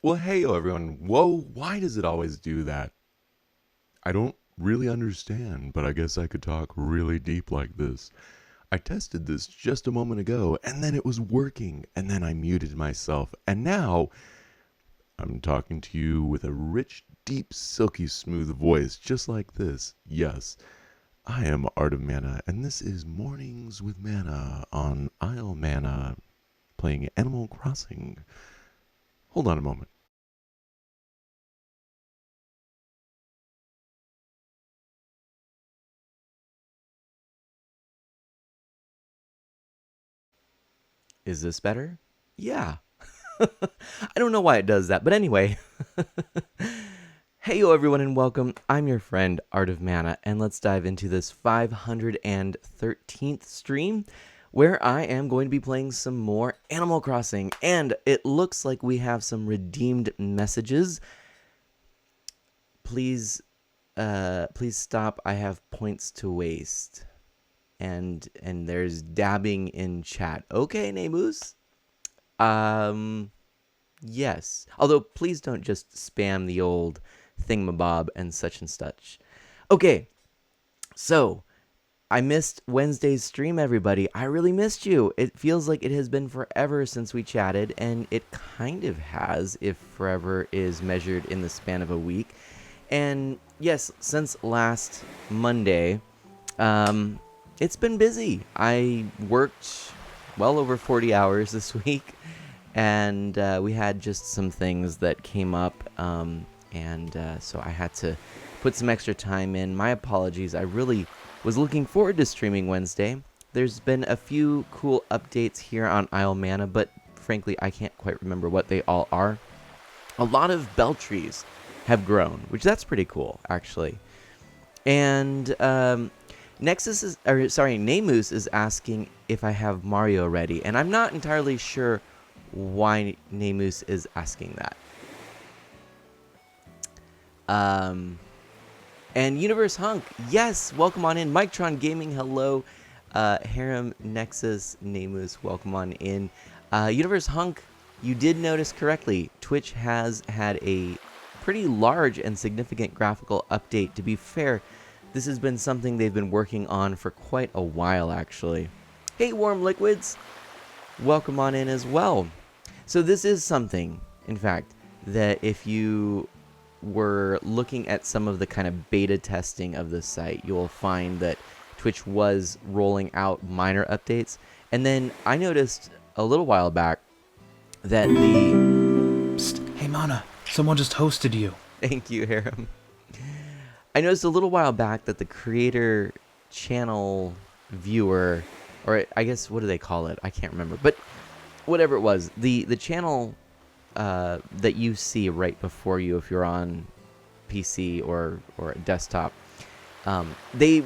Well, hey, everyone. Whoa, why does it always do that? I don't really understand, but I guess I could talk really deep like this. I tested this just a moment ago, and then it was working, and then I muted myself, and now I'm talking to you with a rich, deep, silky smooth voice, just like this. Yes, I am Art of Mana, and this is Mornings with Mana on Isle Mana, playing Animal Crossing. Hold on a moment. Is this better? Yeah. I don't know why it does that, but anyway. Hey, yo, everyone, and welcome. I'm your friend, Art of Mana, and let's dive into this 513th stream where I am going to be playing some more Animal Crossing. And it looks like we have some redeemed messages. Please stop. I have points to waste. And there's dabbing in chat. Okay, Namus. Yes. Although, please don't just spam the old thingamabob and such. Okay, so I missed Wednesday's stream, everybody. I really missed you. It feels like it has been forever since we chatted, and it kind of has, if forever is measured in the span of a week. And yes, since last Monday, it's been busy. I worked well over 40 hours this week, and we had just some things that came up, so I had to put some extra time in. My apologies. I really was looking forward to streaming Wednesday. There's been a few cool updates here on Isle Mana, but frankly, I can't quite remember what they all are. A lot of Beltries have grown, which that's pretty cool, actually. And Namus is asking if I have Mario ready, and I'm not entirely sure why Namus is asking that. And Universe Hunk, yes, welcome on in. Mictron Gaming, hello. Harem Nexus Namus, welcome on in. Universe Hunk, you did notice correctly. Twitch has had a pretty large and significant graphical update. To be fair, this has been something they've been working on for quite a while, actually. Hey, Warm Liquids, welcome on in as well. So this is something, in fact, that if you were looking at some of the kind of beta testing of the site, you will find that Twitch was rolling out minor updates. And then I noticed a little while back that Psst, hey Mana, someone just hosted you. Thank you, Harem. I noticed a little while back that the creator channel viewer, or I guess, what do they call it? I can't remember. But whatever it was, the channel that you see right before you if you're on PC or a desktop, they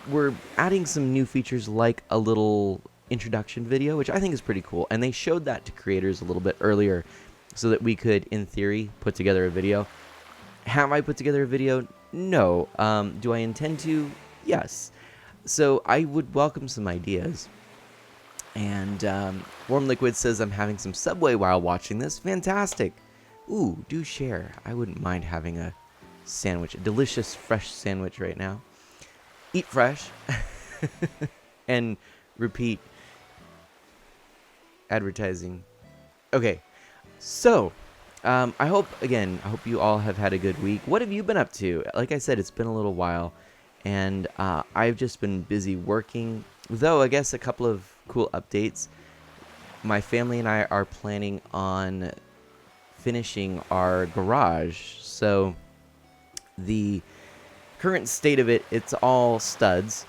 were adding some new features like a little introduction video, which I think is pretty cool. And they showed that to creators a little bit earlier so that we could, in theory, put together a video. Have I put together a video? No. Do I intend to? Yes. So I would welcome some ideas. And Warm Liquid says, I'm having some Subway while watching this. Fantastic. Ooh, do share. I wouldn't mind having a sandwich, a delicious fresh sandwich right now. Eat fresh. And repeat advertising. Okay. So, I hope you all have had a good week. What have you been up to? Like I said, it's been a little while. And I've just been busy working. Though, I guess a couple of cool updates. My family and I are planning on finishing our garage. So the current state of it, it's all studs.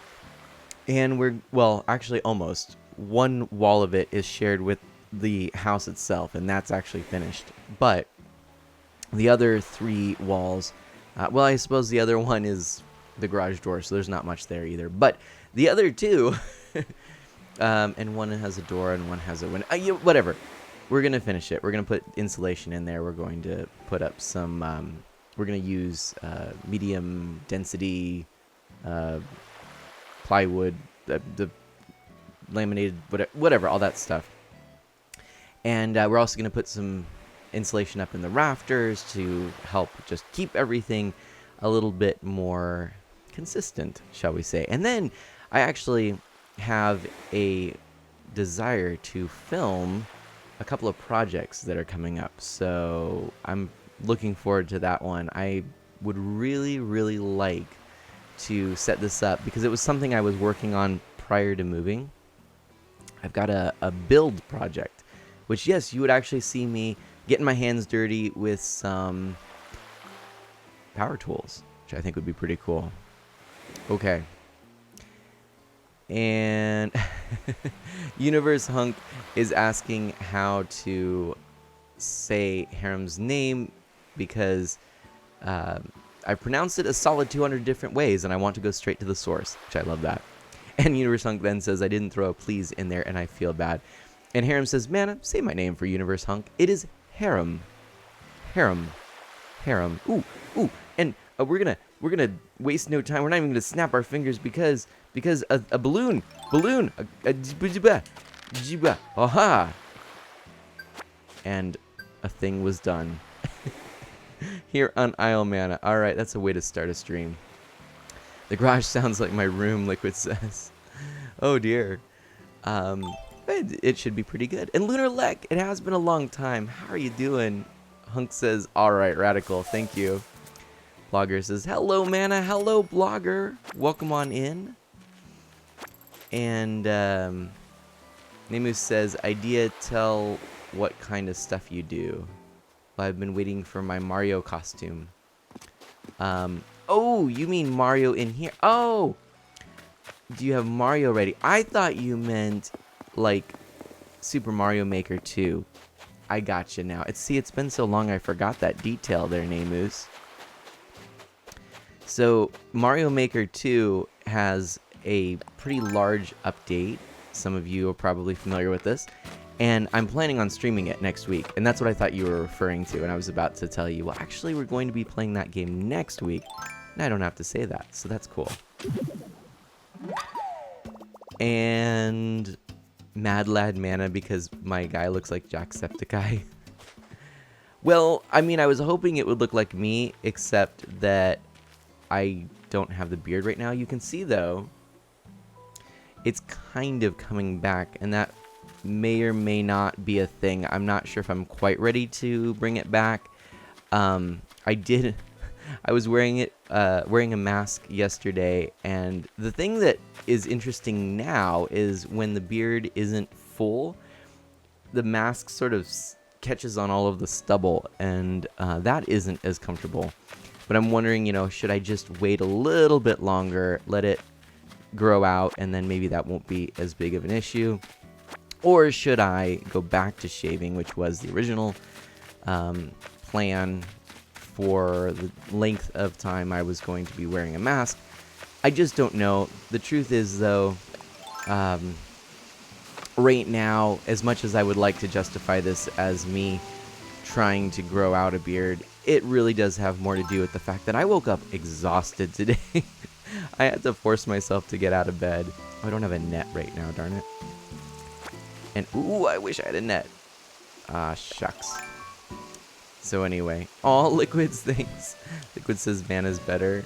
And actually almost. One wall of it is shared with the house itself, and that's actually finished. But the other 3 walls, well, I suppose the other one is the garage door, so there's not much there either. But the other 2, and one has a door and one has a window. Whatever. We're going to finish it. We're going to put insulation in there. We're going to put up some, we're going to use medium density plywood, the laminated, whatever, all that stuff. And we're also going to put some insulation up in the rafters to help just keep everything a little bit more consistent, shall we say. And then I actually have a desire to film a couple of projects that are coming up. So I'm looking forward to that one. I would really, really like to set this up because it was something I was working on prior to moving. I've got a build project, which, yes, you would actually see me getting my hands dirty with some power tools, which I think would be pretty cool. Okay. And Universe Hunk is asking how to say Harem's name because I pronounced it a solid 200 different ways, and I want to go straight to the source, which I love that. And Universe Hunk then says, I didn't throw a please in there, and I feel bad. And Harem says, Mana, say my name for Universe Hunk. It is Harem. Harem. Harem. Ooh, ooh. And we're gonna waste no time. We're not even gonna snap our fingers because a balloon, aha, and a thing was done here on Isle Mana. All right, that's a way to start a stream. The garage sounds like my room, Liquid says. Oh dear. It should be pretty good. And Lunar Lek, it has been a long time. How are you doing? Hunk says, all right, Radical, thank you. Blogger says, hello, Mana. Hello, Blogger. Welcome on in. And Nemu says, idea, tell what kind of stuff you do. Well, I've been waiting for my Mario costume. Oh, you mean Mario in here? Oh, do you have Mario ready? I thought you meant like Super Mario Maker 2. I gotcha now. It's been so long I forgot that detail there, Nemus. So Mario Maker 2 has a pretty large update. Some of you are probably familiar with this. And I'm planning on streaming it next week. And that's what I thought you were referring to. And I was about to tell you, well, actually, we're going to be playing that game next week. And I don't have to say that. So that's cool. And Mad Lad Mana because my guy looks like Jacksepticeye. Well, I mean, I was hoping it would look like me, except that I don't have the beard right now. You can see, though, it's kind of coming back, and that may or may not be a thing. I'm not sure if I'm quite ready to bring it back. I was wearing a mask yesterday, and the thing that is interesting now is when the beard isn't full, the mask sort of catches on all of the stubble, and that isn't as comfortable. But I'm wondering, should I just wait a little bit longer, let it grow out, and then maybe that won't be as big of an issue? Or should I go back to shaving, which was the original plan for the length of time I was going to be wearing a mask? I just don't know. The truth is, though, right now, as much as I would like to justify this as me trying to grow out a beard, it really does have more to do with the fact that I woke up exhausted today. I had to force myself to get out of bed. Oh, I don't have a net right now, darn it. And, ooh, I wish I had a net. Ah, shucks. So anyway, all Liquid's things. Liquid says Mana's better.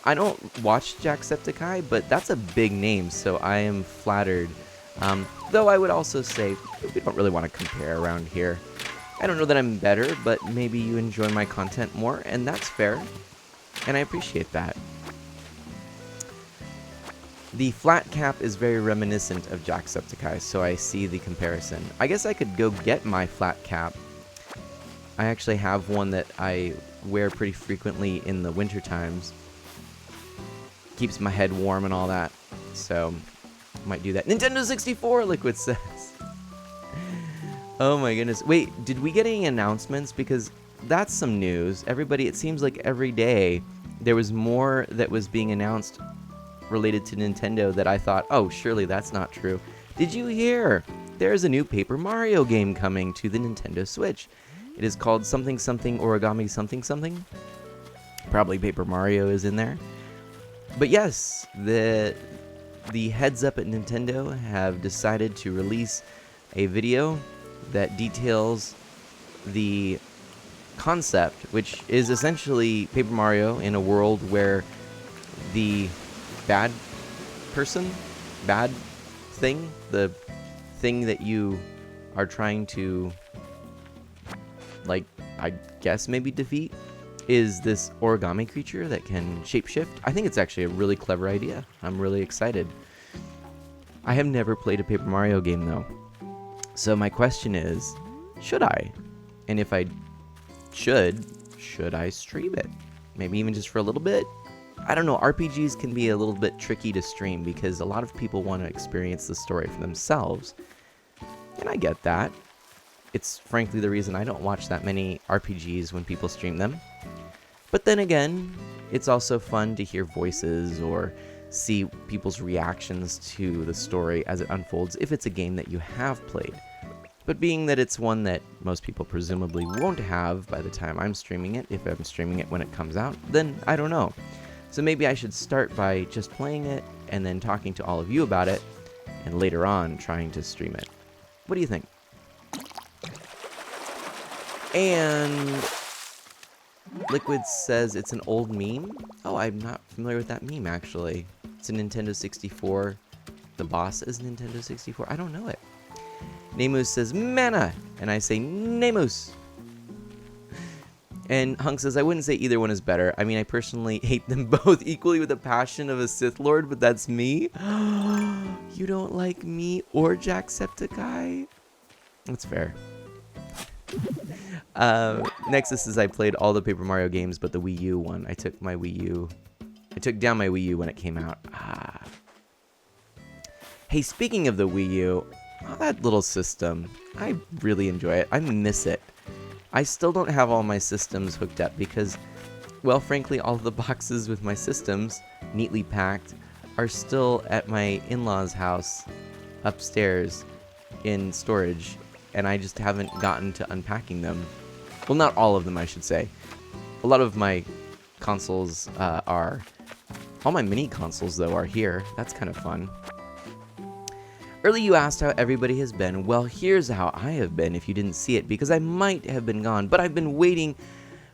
I don't watch Jacksepticeye, but that's a big name, so I am flattered. Though I would also say, we don't really want to compare around here. I don't know that I'm better, but maybe you enjoy my content more, and that's fair. And I appreciate that. The flat cap is very reminiscent of Jacksepticeye, so I see the comparison. I guess I could go get my flat cap. I actually have one that I wear pretty frequently in the winter times. Keeps my head warm and all that, so I might do that. Nintendo 64, Liquid says. Oh my goodness. Wait, did we get any announcements? Because that's some news. Everybody, it seems like every day there was more that was being announced related to Nintendo that I thought, oh, surely that's not true. Did you hear? There's a new Paper Mario game coming to the Nintendo Switch. It is called something something origami something something. Probably Paper Mario is in there. But yes, the heads up at Nintendo have decided to release a video that details the concept, which is essentially Paper Mario in a world where the bad person, bad thing, the thing that you are trying to, like, I guess maybe defeat, is this origami creature that can shapeshift. I think it's actually a really clever idea. I'm really excited. I have never played a Paper Mario game though. So my question is, should I? And if I should I stream it? Maybe even just for a little bit? I don't know, RPGs can be a little bit tricky to stream because a lot of people want to experience the story for themselves. And I get that. It's frankly the reason I don't watch that many RPGs when people stream them. But then again, it's also fun to hear voices or see people's reactions to the story as it unfolds if it's a game that you have played. But being that it's one that most people presumably won't have by the time I'm streaming it, if I'm streaming it when it comes out, then I don't know. So maybe I should start by just playing it and then talking to all of you about it, and later on trying to stream it. What do you think? And Liquid says it's an old meme. Oh, I'm not familiar with that meme actually. It's a Nintendo 64. The boss is Nintendo 64. I don't know it. Nemus says mana, and I say Nemus. And Hunk says, I wouldn't say either one is better. I mean, I personally hate them both equally with the passion of a Sith Lord, but that's me. You don't like me or Jacksepticeye? That's fair. Nexus says I played all the Paper Mario games, but the Wii U one. I took down my Wii U when it came out. Hey, speaking of the Wii U, that little system, I really enjoy it. I miss it. I still don't have all my systems hooked up because, well, frankly, all of the boxes with my systems, neatly packed, are still at my in-laws' house upstairs in storage, and I just haven't gotten to unpacking them. Well, not all of them, I should say. A lot of my consoles are... All my mini consoles, though, are here. That's kind of fun. Earlier you asked how everybody has been. Well, here's how I have been if you didn't see it, because I might have been gone, but I've been waiting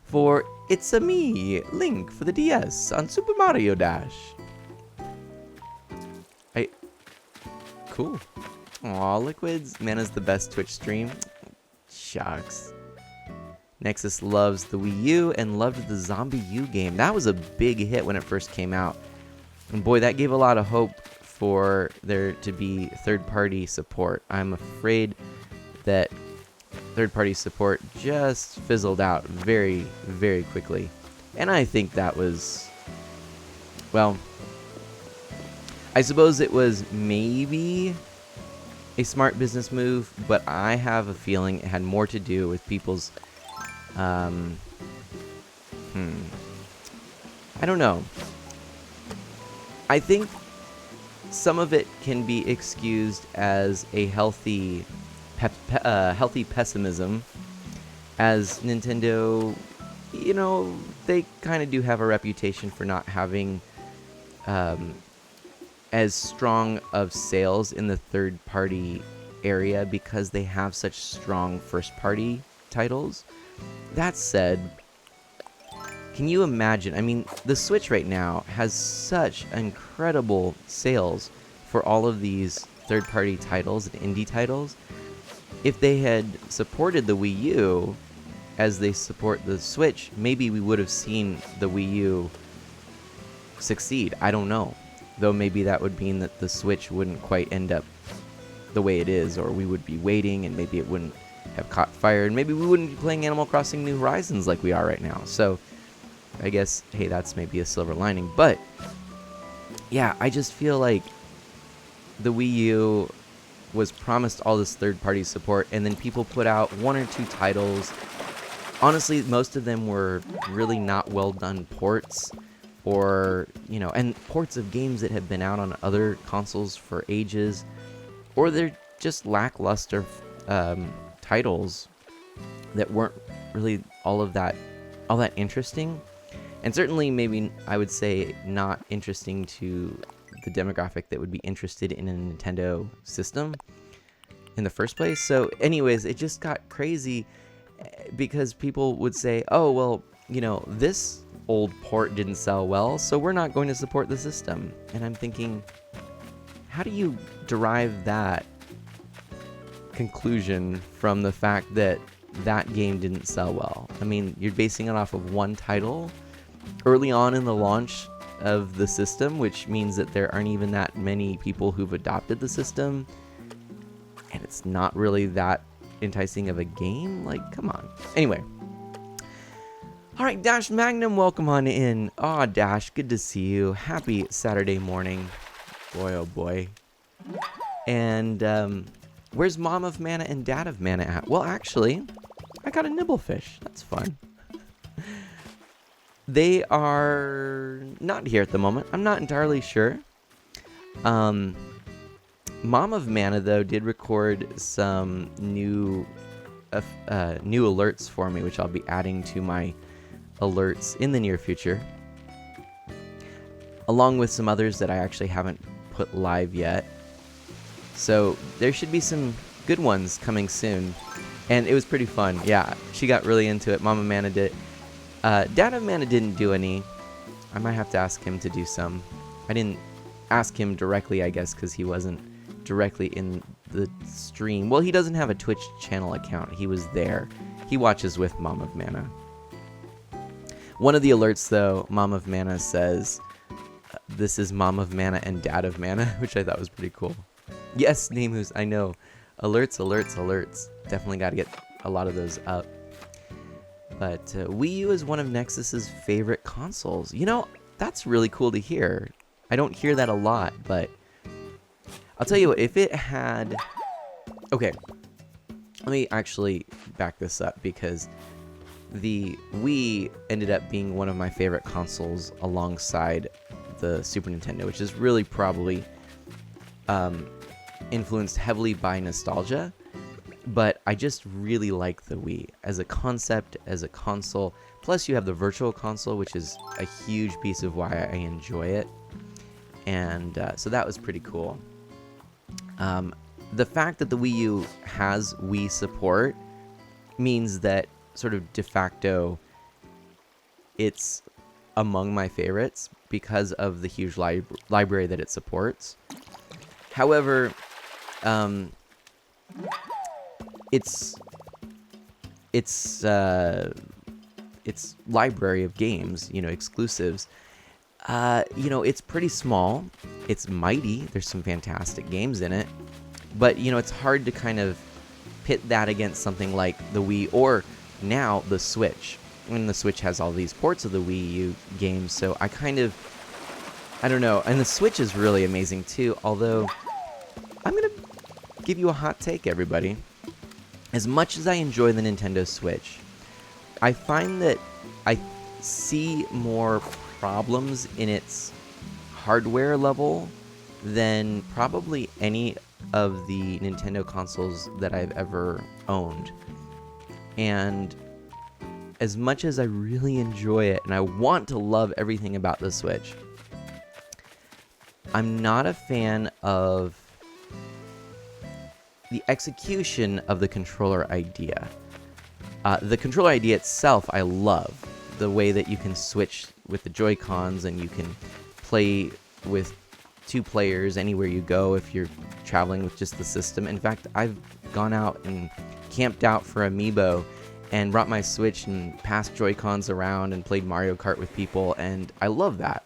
for It's-a-me, Link for the DS on Super Mario Dash. Cool. Aw, Liquids. Mana's the best Twitch stream. Shucks. Nexus loves the Wii U and loved the Zombie U game. That was a big hit when it first came out. And boy, that gave a lot of hope for there to be third-party support. I'm afraid that third-party support just fizzled out very, very quickly. And I think that was, well, I suppose it was maybe a smart business move, but I have a feeling it had more to do with people's, I don't know. I think some of it can be excused as a healthy pessimism, as Nintendo, you know, they kind of do have a reputation for not having as strong of sales in the third-party area because they have such strong first-party titles. That said, can you imagine? I mean, the Switch right now has such incredible sales for all of these third-party titles and indie titles. If they had supported the Wii U as they support the Switch, maybe we would have seen the Wii U succeed. I don't know. Though maybe that would mean that the Switch wouldn't quite end up the way it is, or we would be waiting and maybe it wouldn't have caught fire, and maybe we wouldn't be playing Animal Crossing New Horizons like we are right now. So I guess, hey, that's maybe a silver lining. But yeah, I just feel like the Wii U was promised all this third-party support, and then people put out 1 or 2 titles. Honestly, most of them were really not well done ports, or, you know, and ports of games that have been out on other consoles for ages, or they're just lackluster titles that weren't really all that interesting, and certainly maybe I would say not interesting to the demographic that would be interested in a Nintendo system in the first place. So anyways, it just got crazy because people would say, oh, well, you know, this old port didn't sell well, so we're not going to support the system. And I'm thinking, how do you derive that conclusion from the fact that that game didn't sell well? I mean, you're basing it off of one title early on in the launch of the system, which means that there aren't even that many people who've adopted the system, and it's not really that enticing of a game. Like, come on. Anyway, all right, Dash Magnum, welcome on in. Aw, Dash, good to see you. Happy Saturday morning. Boy, oh boy. And where's Mom of Mana and Dad of Mana at? Well, actually, I got a Nibblefish. That's fun. They are not here at the moment. I'm not entirely sure. Mom of Mana, though, did record some new alerts for me, which I'll be adding to my alerts in the near future, along with some others that I actually haven't put live yet. So there should be some good ones coming soon, and it was pretty fun. Yeah, she got really into it. Mama Mana did. Dad of Mana didn't do any. I might have to ask him to do some. I didn't ask him directly, I guess, because he wasn't directly in the stream. Well, he doesn't have a Twitch channel account. He was there. He watches with Mom of Mana. One of the alerts, though, Mom of Mana says, this is Mom of Mana and Dad of Mana, which I thought was pretty cool. Yes, Nemus, I know. Alerts, alerts, alerts. Definitely got to get a lot of those up. But Wii U is one of Nexus's favorite consoles. You know, that's really cool to hear. I don't hear that a lot, but I'll tell you what, if it had... Okay, let me actually back this up, because the Wii ended up being one of my favorite consoles alongside the Super Nintendo, which is really probably influenced heavily by nostalgia. But I just really like the Wii as a concept, as a console. Plus, you have the Virtual Console, which is a huge piece of why I enjoy it. And so that was pretty cool. The fact that the Wii U has Wii support means that sort of de facto it's among my favorites because of the huge library that it supports. However, its library of games, you know, exclusives, you know, it's pretty small. It's mighty. There's some fantastic games in it, but you know, it's hard to kind of pit that against something like the Wii or now the Switch. And the Switch has all these ports of the Wii U games, so I don't know. And the Switch is really amazing too, although I'm gonna give you a hot take, everybody. As much as I enjoy the Nintendo Switch, I find that I see more problems in its hardware level than probably any of the Nintendo consoles that I've ever owned. And as much as I really enjoy it and I want to love everything about the Switch, I'm not a fan of the execution of the controller idea. The controller idea itself, I love. The way that you can switch with the Joy-Cons and you can play with 2 players anywhere you go if you're traveling with just the system. In fact, I've gone out and camped out for Amiibo and brought my Switch and passed Joy-Cons around and played Mario Kart with people, and I love that.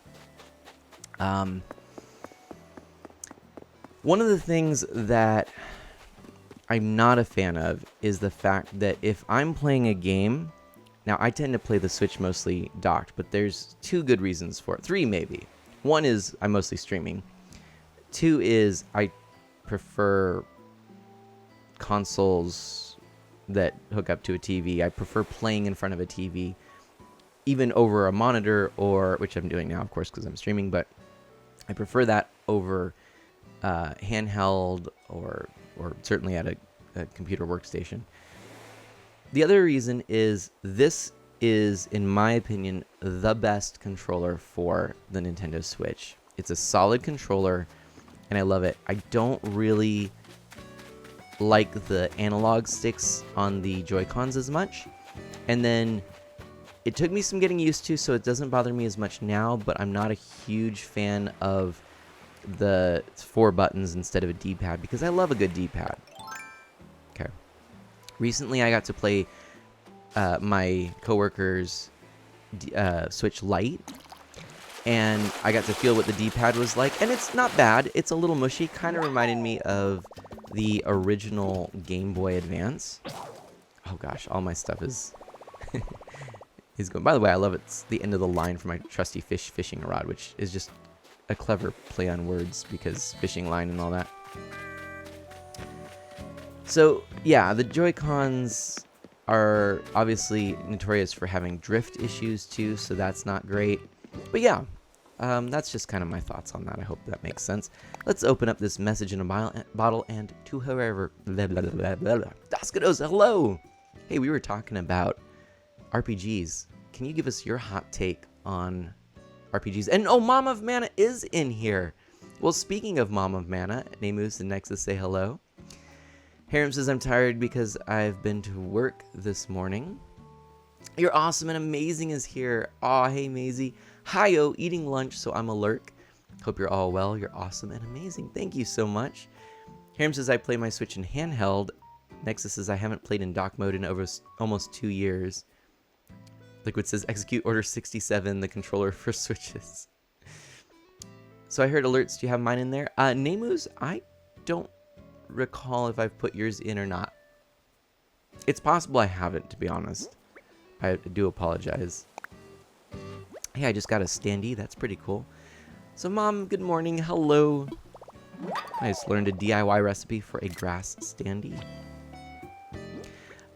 One of the things that I'm not a fan of is the fact that if I'm playing a game, now I tend to play the Switch mostly docked, but there's 2 good reasons for it. 3 maybe. 1 is I'm mostly streaming. 2 is I prefer consoles that hook up to a TV. I prefer playing in front of a TV, even over a monitor, or which I'm doing now, of course, because I'm streaming. But I prefer that over handheld or certainly at a computer workstation. The other reason is this is, in my opinion, the best controller for the Nintendo Switch. It's a solid controller, and I love it. I don't really like the analog sticks on the Joy-Cons as much. And then it took me some getting used to, so it doesn't bother me as much now, but I'm not a huge fan of the 4 buttons instead of a D-pad, because I love a good D-pad. Okay. Recently, I got to play my coworker's Switch Lite, and I got to feel what the D-pad was like, and it's not bad. It's a little mushy, kind of reminded me of the original Game Boy Advance. Oh gosh, all my stuff is is going. By the way, I love it's the end of the line for my trusty fishing rod, which is just a clever play on words because fishing line and all that. So yeah, the Joy-Cons are obviously notorious for having drift issues too, so that's not great. But yeah, that's just kind of my thoughts on that. I hope that makes sense. Let's open up this message in a bottle, and to whoever, Daskados, hello! Hey, we were talking about RPGs. Can you give us your hot take on RPGs? And oh, Mom of Mana is in here! Well, speaking of Mom of Mana, Namus and Nexus say hello. Harem says, I'm tired because I've been to work this morning. You're awesome and amazing is here. Aw, hey, Maisie. Hi-yo, eating lunch, so I'm a lurk. Hope you're all well. You're awesome and amazing. Thank you so much. Harem says, I play my Switch in handheld. Nexus says, I haven't played in dock mode in over almost 2 years. Liquid says, execute order 67, the controller for Switches. So I heard alerts. Do you have mine in there? Namus, I don't recall if I've put yours in or not. It's possible I haven't, to be honest. I do apologize. Hey, I just got a standee. That's pretty cool. So, Mom, good morning. Hello. I just learned a DIY recipe for a grass standee.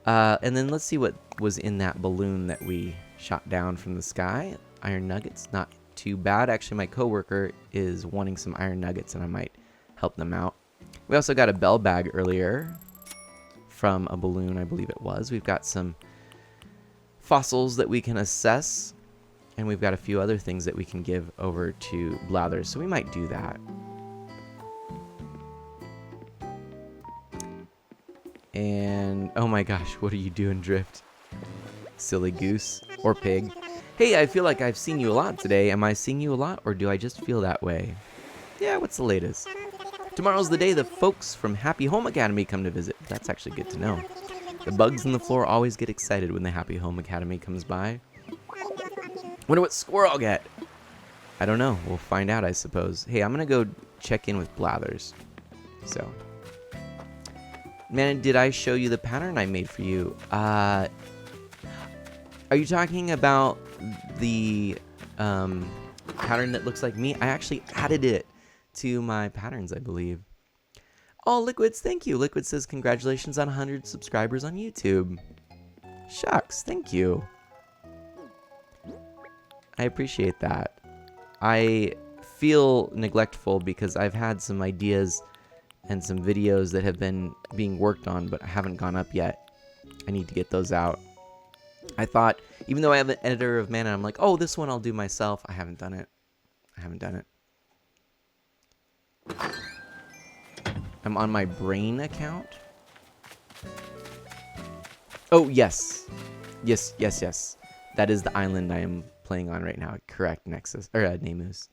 And then let's see what was in that balloon that we shot down from the sky. Iron nuggets, not too bad. Actually, my coworker is wanting some iron nuggets, and I might help them out. We also got a bell bag earlier from a balloon, I believe it was. We've got some fossils that we can assess, and we've got a few other things that we can give over to Blathers, so we might do that. And oh my gosh, what are you doing, Drift? Silly goose or pig. Hey, I feel like I've seen you a lot today. Am I seeing you a lot, or do I just feel that way? Yeah, what's the latest? Tomorrow's the day the folks from Happy Home Academy come to visit. That's actually good to know. The bugs on the floor always get excited when the Happy Home Academy comes by. Wonder what score I'll get. I don't know. We'll find out, I suppose. Hey, I'm going to go check in with Blathers. So. Man, did I show you the pattern I made for you? Are you talking about the pattern that looks like me? I actually added it to my patterns, I believe. Oh, Liquids, thank you. Liquid says, congratulations on 100 subscribers on YouTube. Shucks, thank you. I appreciate that. I feel neglectful because I've had some ideas and some videos that have been being worked on, but haven't gone up yet. I need to get those out. I thought, even though I have an editor of Mana, I'm like, oh, this one I'll do myself. I haven't done it. I'm on my Brain account. Oh, yes. Yes. That is the island I am playing on right now. Correct, Nexus. Or Namus.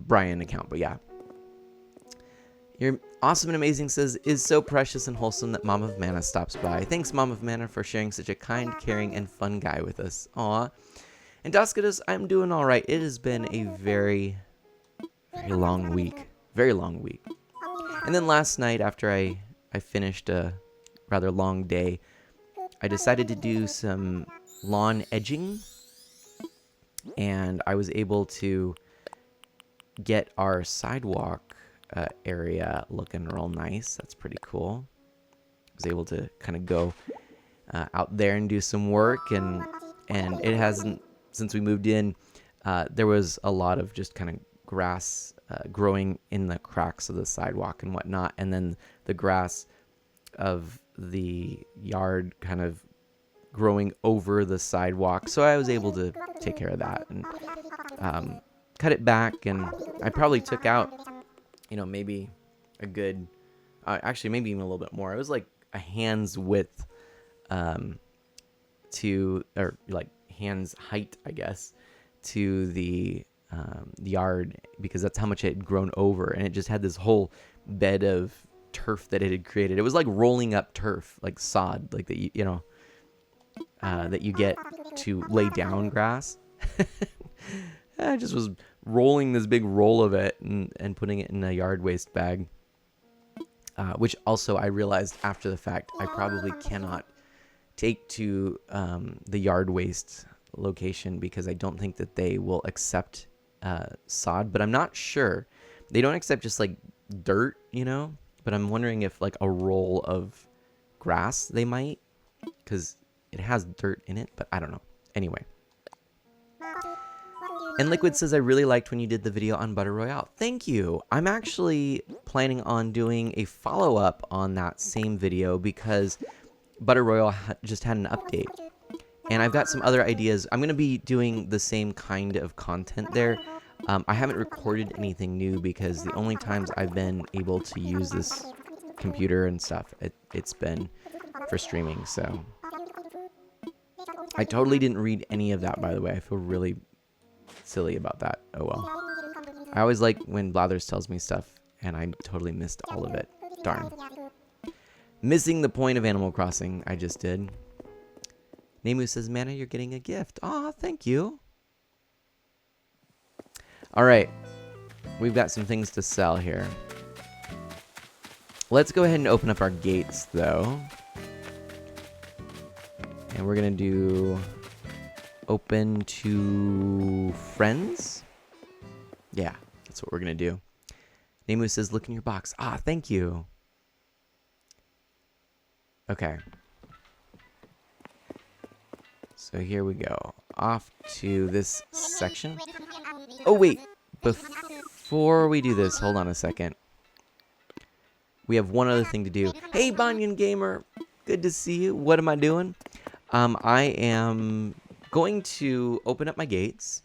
Brian account, but yeah. You're awesome and amazing says, is so precious and wholesome that Mom of Mana stops by. Thanks, Mom of Mana, for sharing such a kind, caring, and fun guy with us. Aw. And Daskados, I'm doing all right. It has been a very long week. Very long week. And then last night, after I finished a rather long day, I decided to do some lawn edging. And I was able to get our sidewalk area looking real nice. That's pretty cool. I was able to kind of go out there and do some work, and it hasn't, since we moved in, there was a lot of just kind of grass growing in the cracks of the sidewalk and whatnot, and then the grass of the yard kind of growing over the sidewalk. So I was able to take care of that and cut it back, and I probably took out, maybe a good, actually maybe even a little bit more. It was like a hand's width or like hand's height, I guess, to the yard, because that's how much it had grown over, and it just had this whole bed of turf that it had created. It was like rolling up turf, like sod, like that that you get to lay down grass. I just was rolling this big roll of it and putting it in a yard waste bag, which also I realized after the fact I probably cannot take to the yard waste location, because I don't think that they will accept sod, but I'm not sure. They don't accept just like dirt, but I'm wondering if like a roll of grass they might, because it has dirt in it, but I don't know. Anyway. And Liquid says, I really liked when you did the video on Butter Royale. Thank you. I'm actually planning on doing a follow-up on that same video, because Butter Royale just had an update. And I've got some other ideas. I'm going to be doing the same kind of content there. I haven't recorded anything new, because the only times I've been able to use this computer and stuff, it's been for streaming. So I totally didn't read any of that, by the way. I feel really silly about that. Oh well. I always like when Blathers tells me stuff, and I totally missed all of it. Darn. Missing the point of Animal Crossing, I just did. Nemu says, Mana, you're getting a gift. Aw, thank you. Alright. We've got some things to sell here. Let's go ahead and open up our gates, though. And we're going to do open to friends. Yeah, that's what we're going to do. Nemu says, look in your box. Ah, thank you. Okay. So here we go. Off to this section. Oh, wait. Before we do this, hold on a second. We have one other thing to do. Hey, Banyan Gamer. Good to see you. What am I doing? I am going to open up my gates,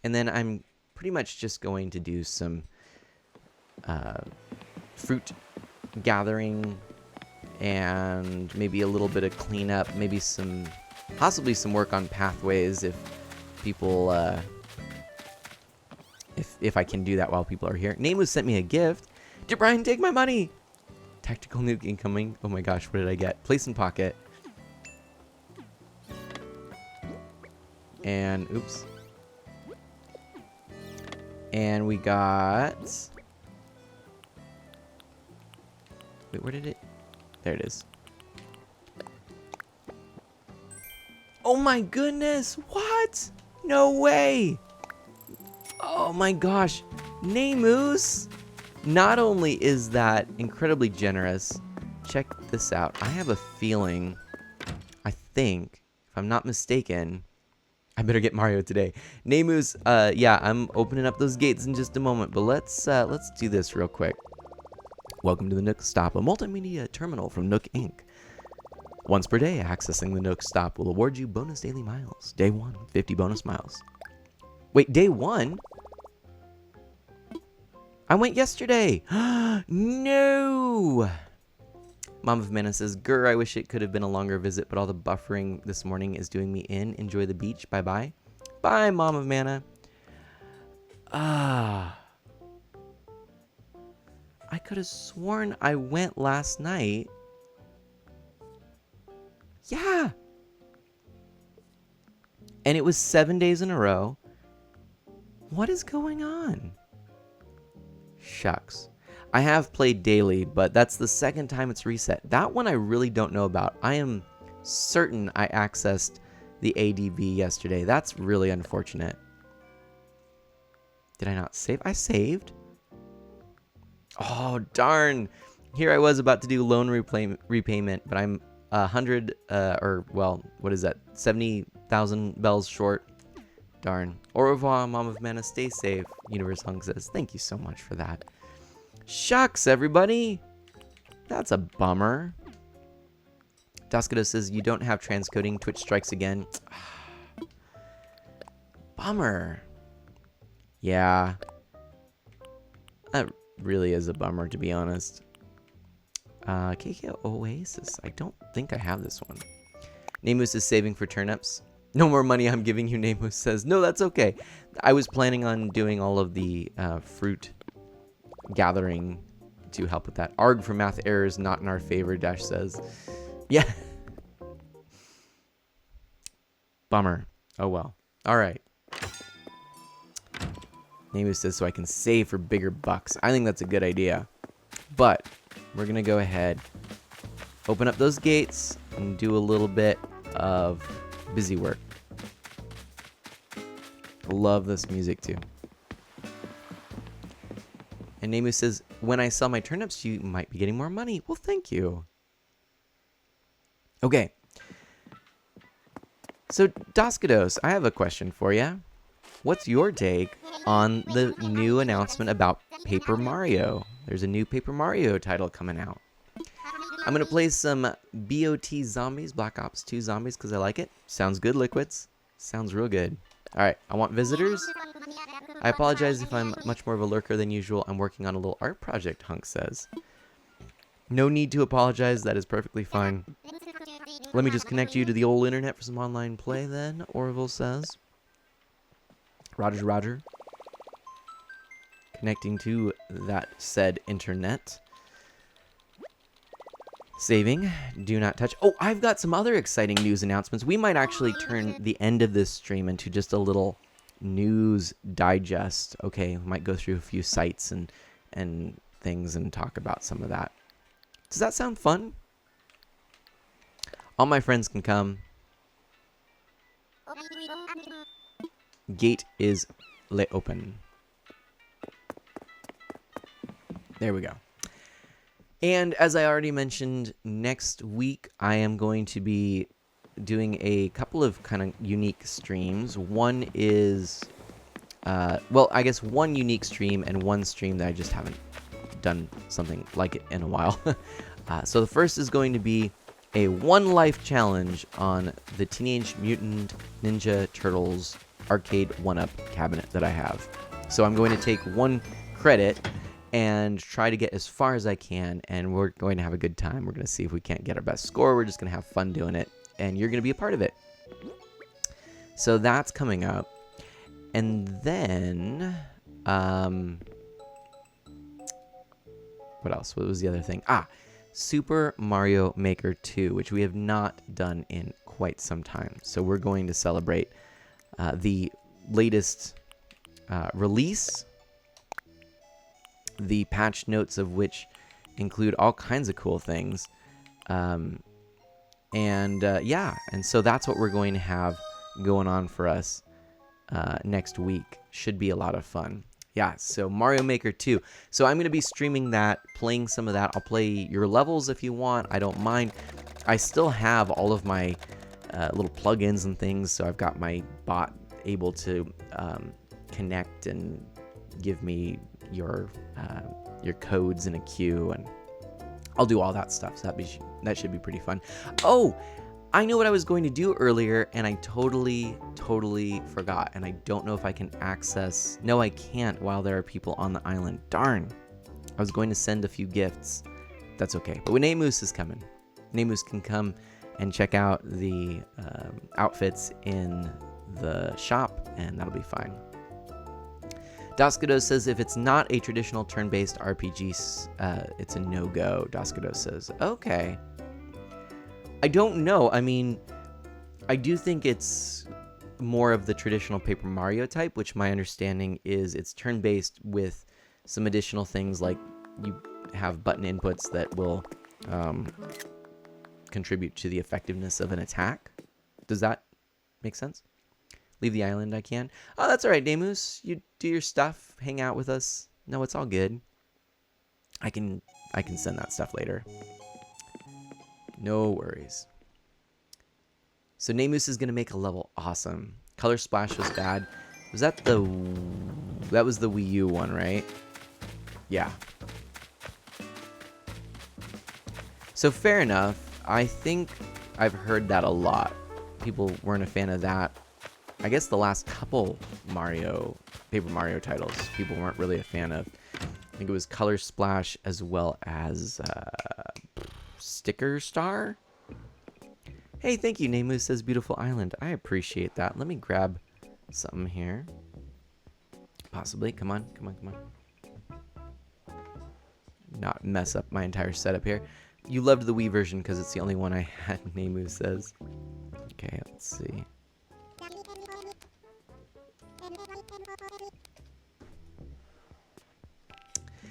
and then I'm pretty much just going to do some fruit gathering and maybe a little bit of cleanup, maybe possibly some work on pathways if people if I can do that while people are here. Nemu sent me a gift. Did Brian take my money? Tactical nuke incoming. Oh my gosh, what did I get? Place in pocket. And oops. And we got, wait, where did it? There it is. Oh my goodness! What? No way! Oh my gosh. Nemus! Not only is that incredibly generous, check this out. I have a feeling, I think, if I'm not mistaken, I better get Mario today. Nemus, yeah, I'm opening up those gates in just a moment, but let's do this real quick. Welcome to the Nook Stop, a multimedia terminal from Nook Inc. Once per day, accessing the Nook Stop will award you bonus daily miles. Day 1, 50 bonus miles. Wait, day 1? I went yesterday. No! Mom of Mana says, Grr, I wish it could have been a longer visit, but all the buffering this morning is doing me in. Enjoy the beach. Bye-bye. Bye, Mom of Mana. I could have sworn I went last night. Yeah. And it was 7 days in a row. What is going on? Shucks. I have played daily, but that's the second time it's reset. That one I really don't know about. I am certain I accessed the ADV yesterday. That's really unfortunate. Did I not save? I saved. Oh, darn. Here I was about to do loan repayment, but I'm 100, or, well, what is that? 70,000 bells short. Darn. Au revoir, Mom of Mana. Stay safe, Universe Hung says. Thank you so much for that. Shucks, everybody. That's a bummer. Daskado says, you don't have transcoding. Twitch strikes again. Bummer. Yeah. That really is a bummer, to be honest. KK Oasis. I don't think I have this one. Namus is saving for turnips. No more money I'm giving you, Namus says. No, that's okay. I was planning on doing all of the fruit gathering to help with that. Arg for math errors not in our favor, Dash says. Yeah. Bummer. Oh well. All right. Namus says so I can save for bigger bucks. I think that's a good idea. But we're going to go ahead, open up those gates, and do a little bit of busy work. Love this music too. And Namus says, when I sell my turnips, you might be getting more money. Well, thank you. Okay. So, Daskados, I have a question for you. What's your take on the new announcement about Paper Mario? There's a new Paper Mario title coming out. I'm going to play some BOT Zombies, Black Ops 2 Zombies, because I like it. Sounds good, Liquids. Sounds real good. Alright, I want visitors. I apologize if I'm much more of a lurker than usual. I'm working on a little art project, Hunk says. No need to apologize. That is perfectly fine. Let me just connect you to the old internet for some online play then, Orville says. Roger, Roger. Connecting to that said internet. Saving. Do not touch. Oh, I've got some other exciting news announcements. We might actually turn the end of this stream into just a little news digest. Okay, we might go through a few sites and things and talk about some of that. Does that sound fun? All my friends can come. Gate is open. There we go. And as I already mentioned, next week I am going to be doing a couple of kind of unique streams. One is, well, I guess one unique stream and one stream that I just haven't done something like it in a while. So the first is going to be a one life challenge on the Teenage Mutant Ninja Turtles arcade 1-up cabinet that I have. So I'm going to take one credit and try to get as far as I can, and we're going to have a good time. We're going to see if we can't get our best score. We're just going to have fun doing it, and you're going to be a part of it. So that's coming up. And then, what else? What was the other thing? Super Mario Maker 2, which we have not done in quite some time. So we're going to celebrate the latest release, the patch notes of which include all kinds of cool things. Yeah, and so that's what we're going to have going on for us next week. Should be a lot of fun. Yeah, so Mario Maker 2. So I'm going to be streaming that, playing some of that. I'll play your levels if you want. I don't mind. I still have all of my little plugins and things, so I've got my bot able to connect and give me your codes in a queue, and I'll do all that stuff. So that should be pretty fun. Oh, I know what I was going to do earlier, and I totally forgot, and I don't know if I can access. No, I can't while there are people on the island. Darn. I was going to send a few gifts. That's okay. But when Namus is coming, Namus can come and check out the outfits in the shop, and that'll be fine. Daskados says if it's not a traditional turn-based RPG, it's a no-go. Daskados says, okay. I don't know. I mean, I do think it's more of the traditional Paper Mario type, which my understanding is it's turn-based with some additional things like you have button inputs that will contribute to the effectiveness of an attack. Does that make sense? Leave the island, I can. Oh, that's all right, Namus. You do your stuff. Hang out with us. No, it's all good. I can send that stuff later. No worries. So Namus is gonna make a level awesome. Color Splash was bad. Was that that was the Wii U one, right? Yeah. So fair enough. I think I've heard that a lot. People weren't a fan of that. I guess the last couple Paper Mario titles, people weren't really a fan of. I think it was Color Splash as well as Sticker Star. Hey, thank you, Nemu says Beautiful Island. I appreciate that. Let me grab something here. Possibly. Come on, come on, come on. Not mess up my entire setup here. You loved the Wii version because it's the only one I had, Nemu says. Okay, let's see.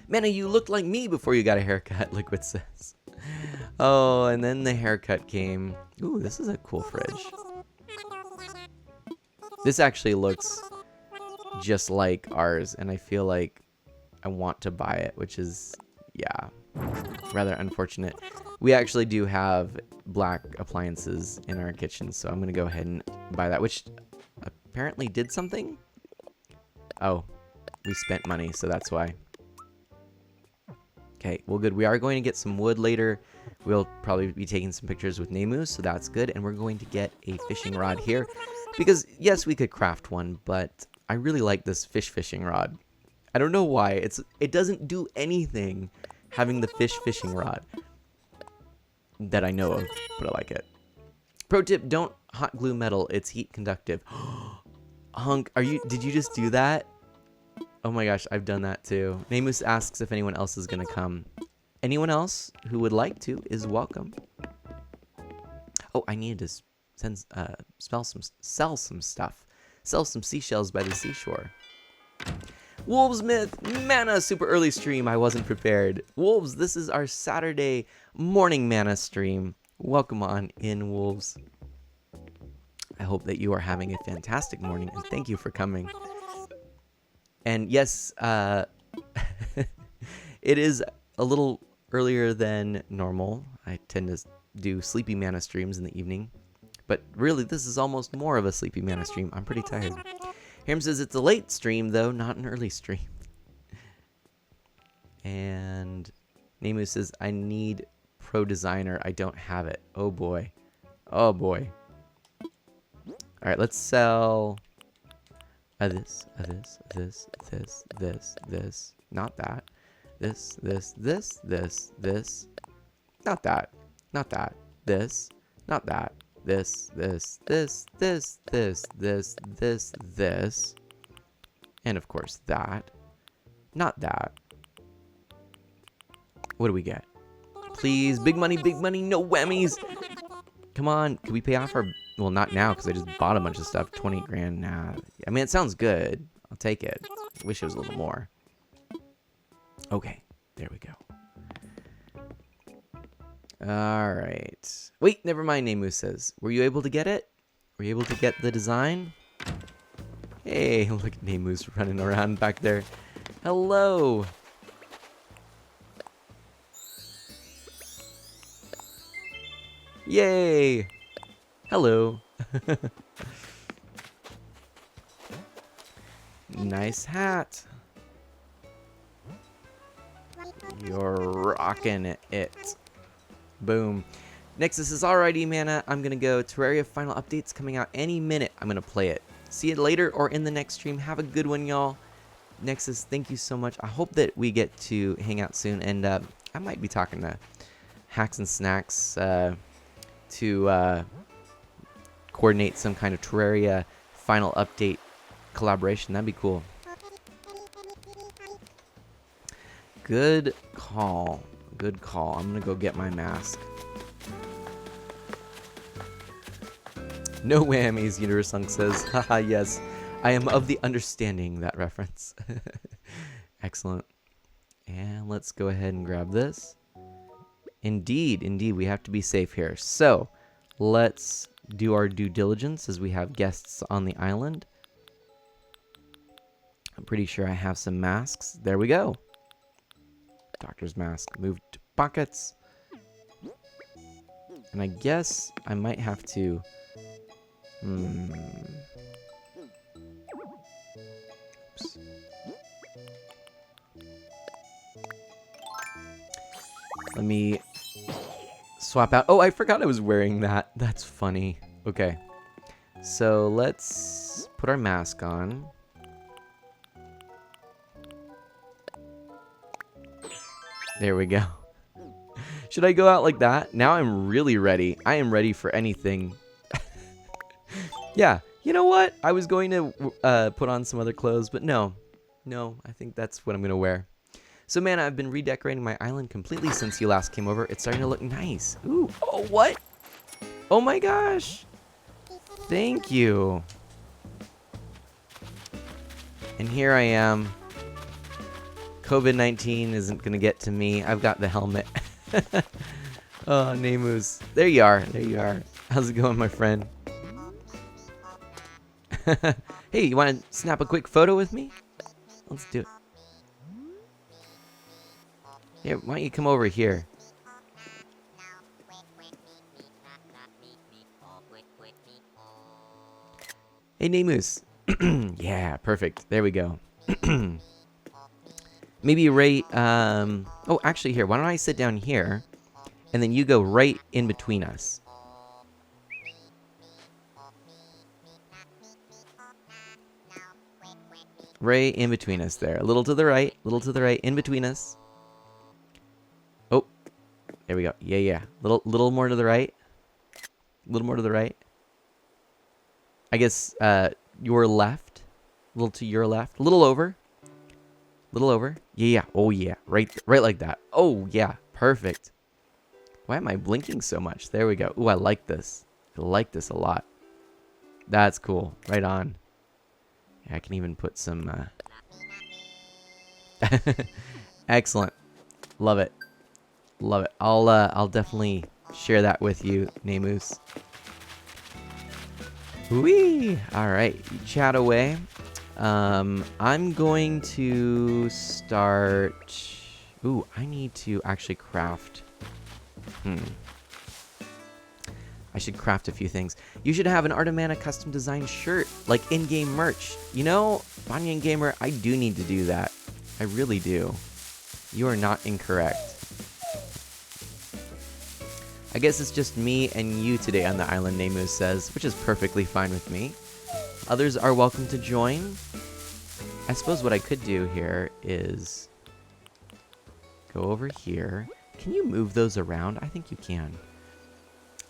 Manna, you looked like me before you got a haircut, Liquid says. Oh, and then the haircut came. Ooh, this is a cool fridge. This actually looks just like ours, and I feel like I want to buy it, which is, yeah, rather unfortunate. We actually do have black appliances in our kitchen, so I'm going to go ahead and buy that, which apparently did something. Oh, we spent money, so that's why. Okay, well, good. We are going to get some wood later. We'll probably be taking some pictures with Nemu, so that's good. And we're going to get a fishing rod here. Because, yes, we could craft one, but I really like this fishing rod. I don't know why. It doesn't do anything having the fishing rod that I know of, but I like it. Pro tip, don't hot glue metal. It's heat conductive. Hunk, did you just do that? Oh my gosh, I've done that too. Namus asks if anyone else is gonna come. Anyone else who would like to is welcome. Oh, I needed to sell some stuff. Sell some seashells by the seashore. Wolvesmith, Mana super early stream. I wasn't prepared. Wolves, this is our Saturday morning Mana stream. Welcome on in, Wolves. I hope that you are having a fantastic morning, and thank you for coming. And yes, it is a little earlier than normal. I tend to do Sleepy Mana streams in the evening. But really, this is almost more of a Sleepy Mana stream. I'm pretty tired. Hiram says it's a late stream, though, not an early stream. And Nemu says, I need Pro Designer. I don't have it. Oh, boy. Oh, boy. All right, let's sell... this. Not that. This. Not that. Not that. This. Not that. This. And of course that. Not that. What do we get? Please, big money, no whammies. Come on, can we pay off our... Well, not now, because I just bought a bunch of stuff. 20 grand, nah. I mean, it sounds good. I'll take it. Wish it was a little more. Okay, there we go. All right. Wait, never mind, Nemu says. Were you able to get it? Were you able to get the design? Hey, look at Nemu's running around back there. Hello. Yay. Hello. Nice hat. You're rocking it. Boom. Nexus is alrighty, Mana. I'm gonna go. Terraria final updates coming out any minute. I'm gonna play it. See it later or in the next stream. Have a good one, y'all. Nexus, thank you so much. I hope that we get to hang out soon, and I might be talking to Hacks and Snacks to coordinate some kind of Terraria final update collaboration. That'd be cool. Good call. Good call. I'm gonna go get my mask. No whammies, Universunk says. Haha, yes. I am of the understanding that reference. Excellent. And let's go ahead and grab this. Indeed, we have to be safe here. So, let's do our due diligence as we have guests on the island. I'm pretty sure I have some masks. There we go. Doctor's mask. Move to pockets. And I guess I might have to... Oops. Let me swap out. Oh, I forgot I was wearing that. That's funny. Okay. So let's put our mask on. There we go. Should I go out like that? Now I'm really ready. I am ready for anything. Yeah, you know what? I was going to put on some other clothes, but no. No, I think that's what I'm going to wear. So, man, I've been redecorating my island completely since you last came over. It's starting to look nice. Ooh, oh, what? Oh my gosh. Thank you. And here I am. COVID-19 isn't going to get to me. I've got the helmet. Oh, Nemus. There you are. There you are. How's it going, my friend? Hey, you want to snap a quick photo with me? Let's do it. Here, why don't you come over here? Hey, Nemus. Yeah, perfect. There we go. Maybe right... Oh, actually, here. Why don't I sit down here, and then you go right in between us. Right in between us there. A little to the right, in between us. Oh, there we go. Yeah, yeah. Little more to the right. A little more to the right. I guess your left. A little to your left. A little over. Little over. Yeah, yeah. Oh, yeah. Right like that. Oh, yeah. Perfect. Why am I blinking so much? There we go. Ooh, I like this. I like this a lot. That's cool. Right on. Yeah, I can even put some... Excellent. Love it. Love it. I'll definitely share that with you, Nemus. Whee! Alright, chat away. I'm going to start... Ooh, I need to actually craft... I should craft a few things. You should have an Art of Mana custom designed shirt, like in-game merch. You know, Banyan Gamer, I do need to do that. I really do. You are not incorrect. I guess it's just me and you today on the island, Nemus says, which is perfectly fine with me. Others are welcome to join. I suppose what I could do here is go over here. Can you move those around? I think you can.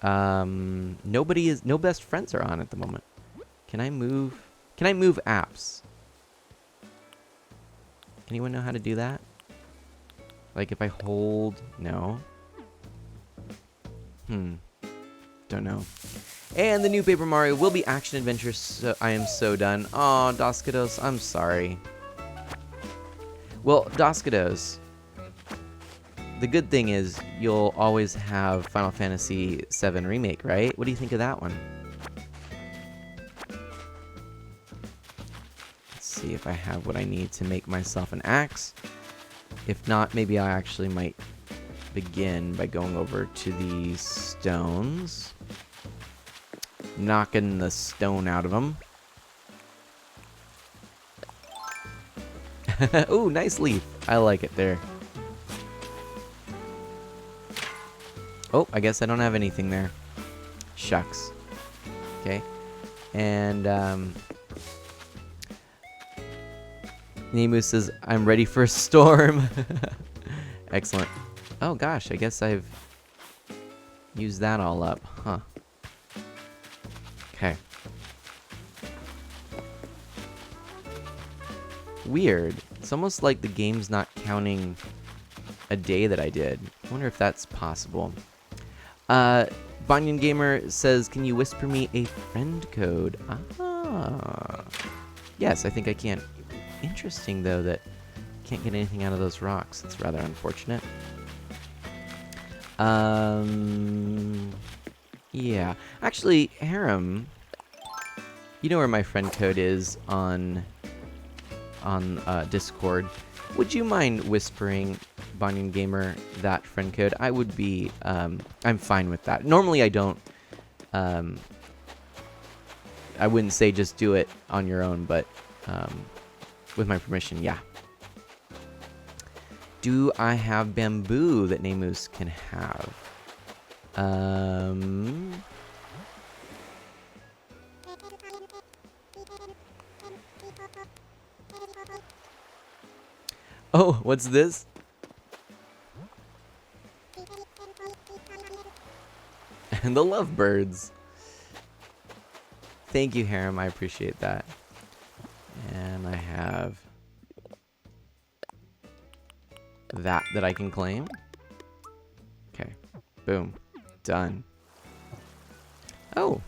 No best friends are on at the moment. Can I move apps? Anyone know how to do that? Like if I hold, no. Don't know. And the new Paper Mario will be action adventure, so I am so done. Aw, Doskados, I'm sorry. Well, Doskados, the good thing is you'll always have Final Fantasy VII Remake, right? What do you think of that one? Let's see if I have what I need to make myself an axe. If not, maybe I actually might begin by going over to these stones. Knocking the stone out of them. Ooh, nice leaf. I like it there. Oh, I guess I don't have anything there. Shucks. Okay. And, Nemus says, I'm ready for a storm. Excellent. Oh, gosh, I guess I've used that all up. Huh. Okay. Weird. It's almost like the game's not counting a day that I did. I wonder if that's possible. Banyan Gamer says, can you whisper me a friend code? Ah. Yes, I think I can. Interesting, though, that I can't get anything out of those rocks. It's rather unfortunate. Yeah. Actually, Harem, you know where my friend code is on on Discord, would you mind whispering Banyan Gamer that friend code? I would be, I'm fine with that. Normally I don't, I wouldn't say just do it on your own, but with my permission, yeah. Do I have bamboo that Nemus can have? Oh, what's this? And the lovebirds. Thank you, Harem. I appreciate that. And I have that I can claim. Okay. Boom. Done. Oh.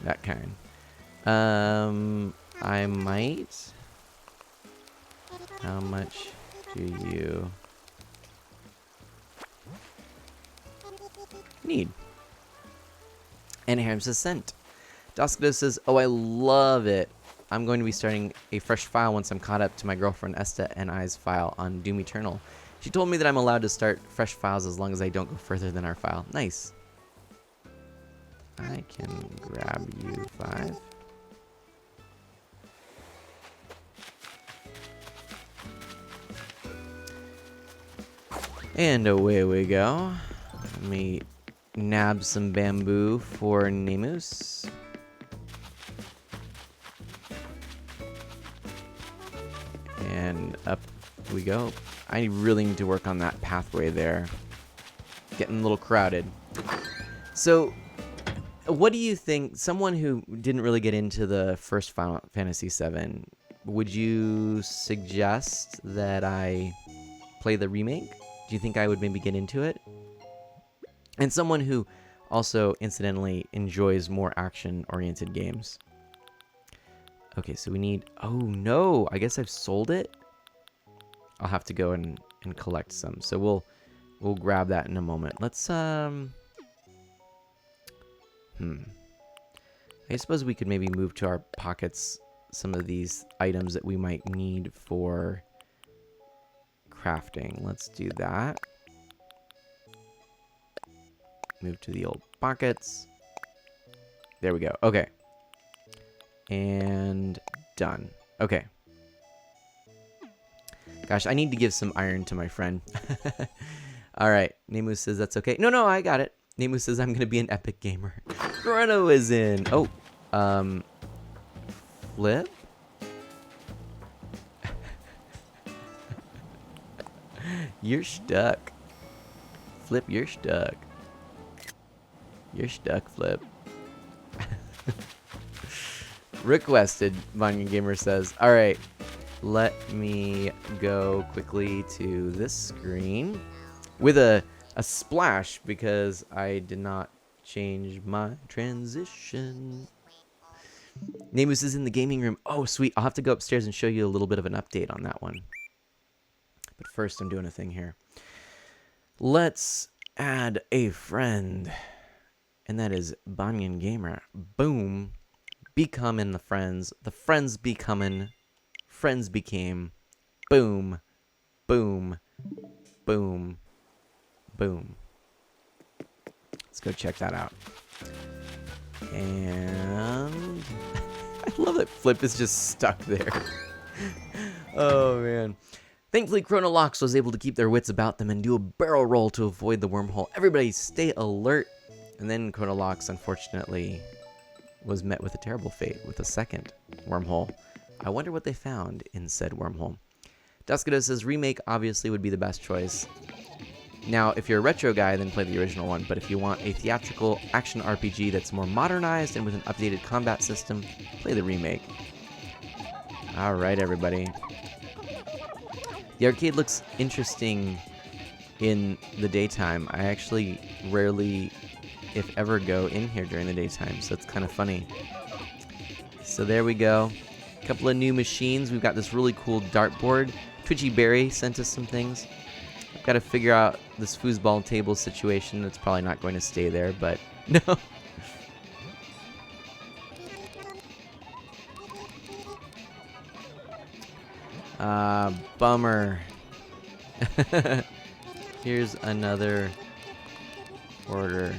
That kind. I might. How much do you need? And Harem says sent. Doskido says, oh, I love it. I'm going to be starting a fresh file once I'm caught up to my girlfriend Esta and I's file on Doom Eternal. She told me that I'm allowed to start fresh files as long as I don't go further than our file. Nice. I can grab you 5. And away we go. Let me nab some bamboo for Nemus. And up we go. I really need to work on that pathway there. Getting a little crowded. So, what do you think? Someone who didn't really get into the first Final Fantasy VII, would you suggest that I play the remake? Do you think I would maybe get into it? And someone who also, incidentally, enjoys more action-oriented games. Okay, so we need... Oh, no! I guess I've sold it? I'll have to go and collect some. So we'll grab that in a moment. Let's, I suppose we could maybe move to our pockets some of these items that we might need for crafting. Let's do that. Move to the old pockets. There we go. Okay. And done. Okay. Gosh, I need to give some iron to my friend. All right. Nemus says that's okay. No, I got it. Nemus says I'm going to be an epic gamer. Bruno is in. Oh. Flip? You're stuck. Flip, you're stuck. You're stuck, Flip. Requested, Banyan Gamer says. Alright, let me go quickly to this screen with a splash because I did not change my transition. Nemus is in the gaming room. Oh, sweet. I'll have to go upstairs and show you a little bit of an update on that one. But first, I'm doing a thing here. Let's add a friend. And that is Banyan Gamer. Boom. Becoming the friends. The friends becoming. Friends became. Boom. Boom. Boom. Boom. Let's go check that out. And I love that Flip is just stuck there. Oh, man. Thankfully, Chronolox was able to keep their wits about them and do a barrel roll to avoid the wormhole. Everybody stay alert. And then Chronolox, unfortunately, was met with a terrible fate with a second wormhole. I wonder what they found in said wormhole. Duskida says remake obviously would be the best choice. Now, if you're a retro guy, then play the original one. But if you want a theatrical action RPG that's more modernized and with an updated combat system, play the remake. All right, everybody. The arcade looks interesting in the daytime. I actually rarely, if ever, go in here during the daytime, so it's kind of funny. So there we go. A couple of new machines. We've got this really cool dartboard. Twitchy Berry sent us some things. I've got to figure out this foosball table situation. It's probably not going to stay there, but no. Bummer. Here's another order.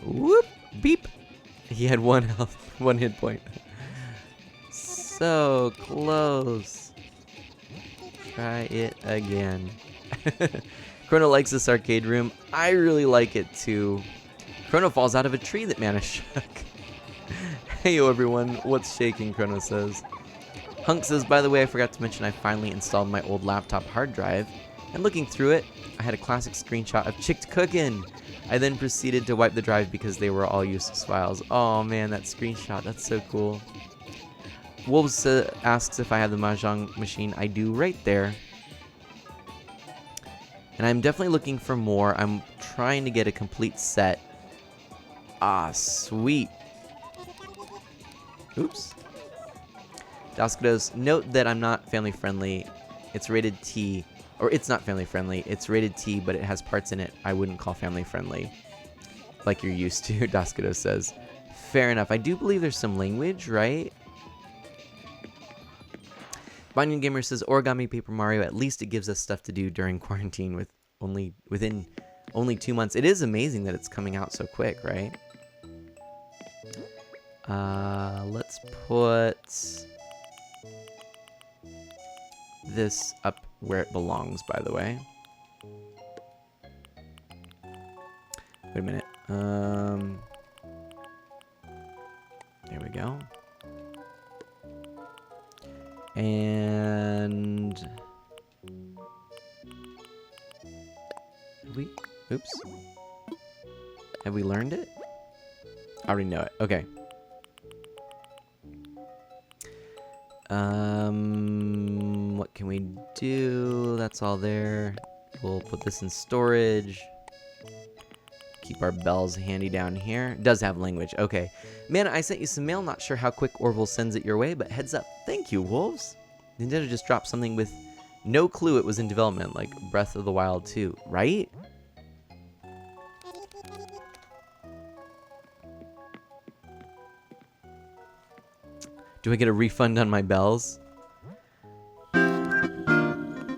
Whoop! Beep! He had 1 health, 1 hit point. So close. Try it again. Chrono likes this arcade room. I really like it too. Chrono falls out of a tree that Mana shook. Heyo everyone, what's shaking? Chrono says. Hunk says, by the way, I forgot to mention I finally installed my old laptop hard drive, and looking through it, I had a classic screenshot of Chicked Cookin'. I then proceeded to wipe the drive because they were all useless files. Oh man, that screenshot, that's so cool. Wolves asks if I have the Mahjong machine. I do right there. And I'm definitely looking for more. I'm trying to get a complete set. Ah, sweet. Oops. Daskados, note that I'm not family friendly. It's rated T. Or it's not family friendly. It's rated T, but it has parts in it I wouldn't call family friendly. Like you're used to, Daskados says. Fair enough. I do believe there's some language, right? Banyan Gamer says, Origami Paper Mario, at least it gives us stuff to do during quarantine within only 2 months. It is amazing that it's coming out so quick, right? Let's put this up where it belongs, by the way. Wait a minute. There we go. And oops. Have we learned it? I already know it. Okay. What can we do? That's all there. We'll put this in storage. Keep our bells handy down here. It does have language. Okay. Man, I sent you some mail. Not sure how quick Orville sends it your way, but heads up. Thank you, Wolves. Nintendo just dropped something with no clue it was in development, like Breath of the Wild 2, right? Do I get a refund on my bells?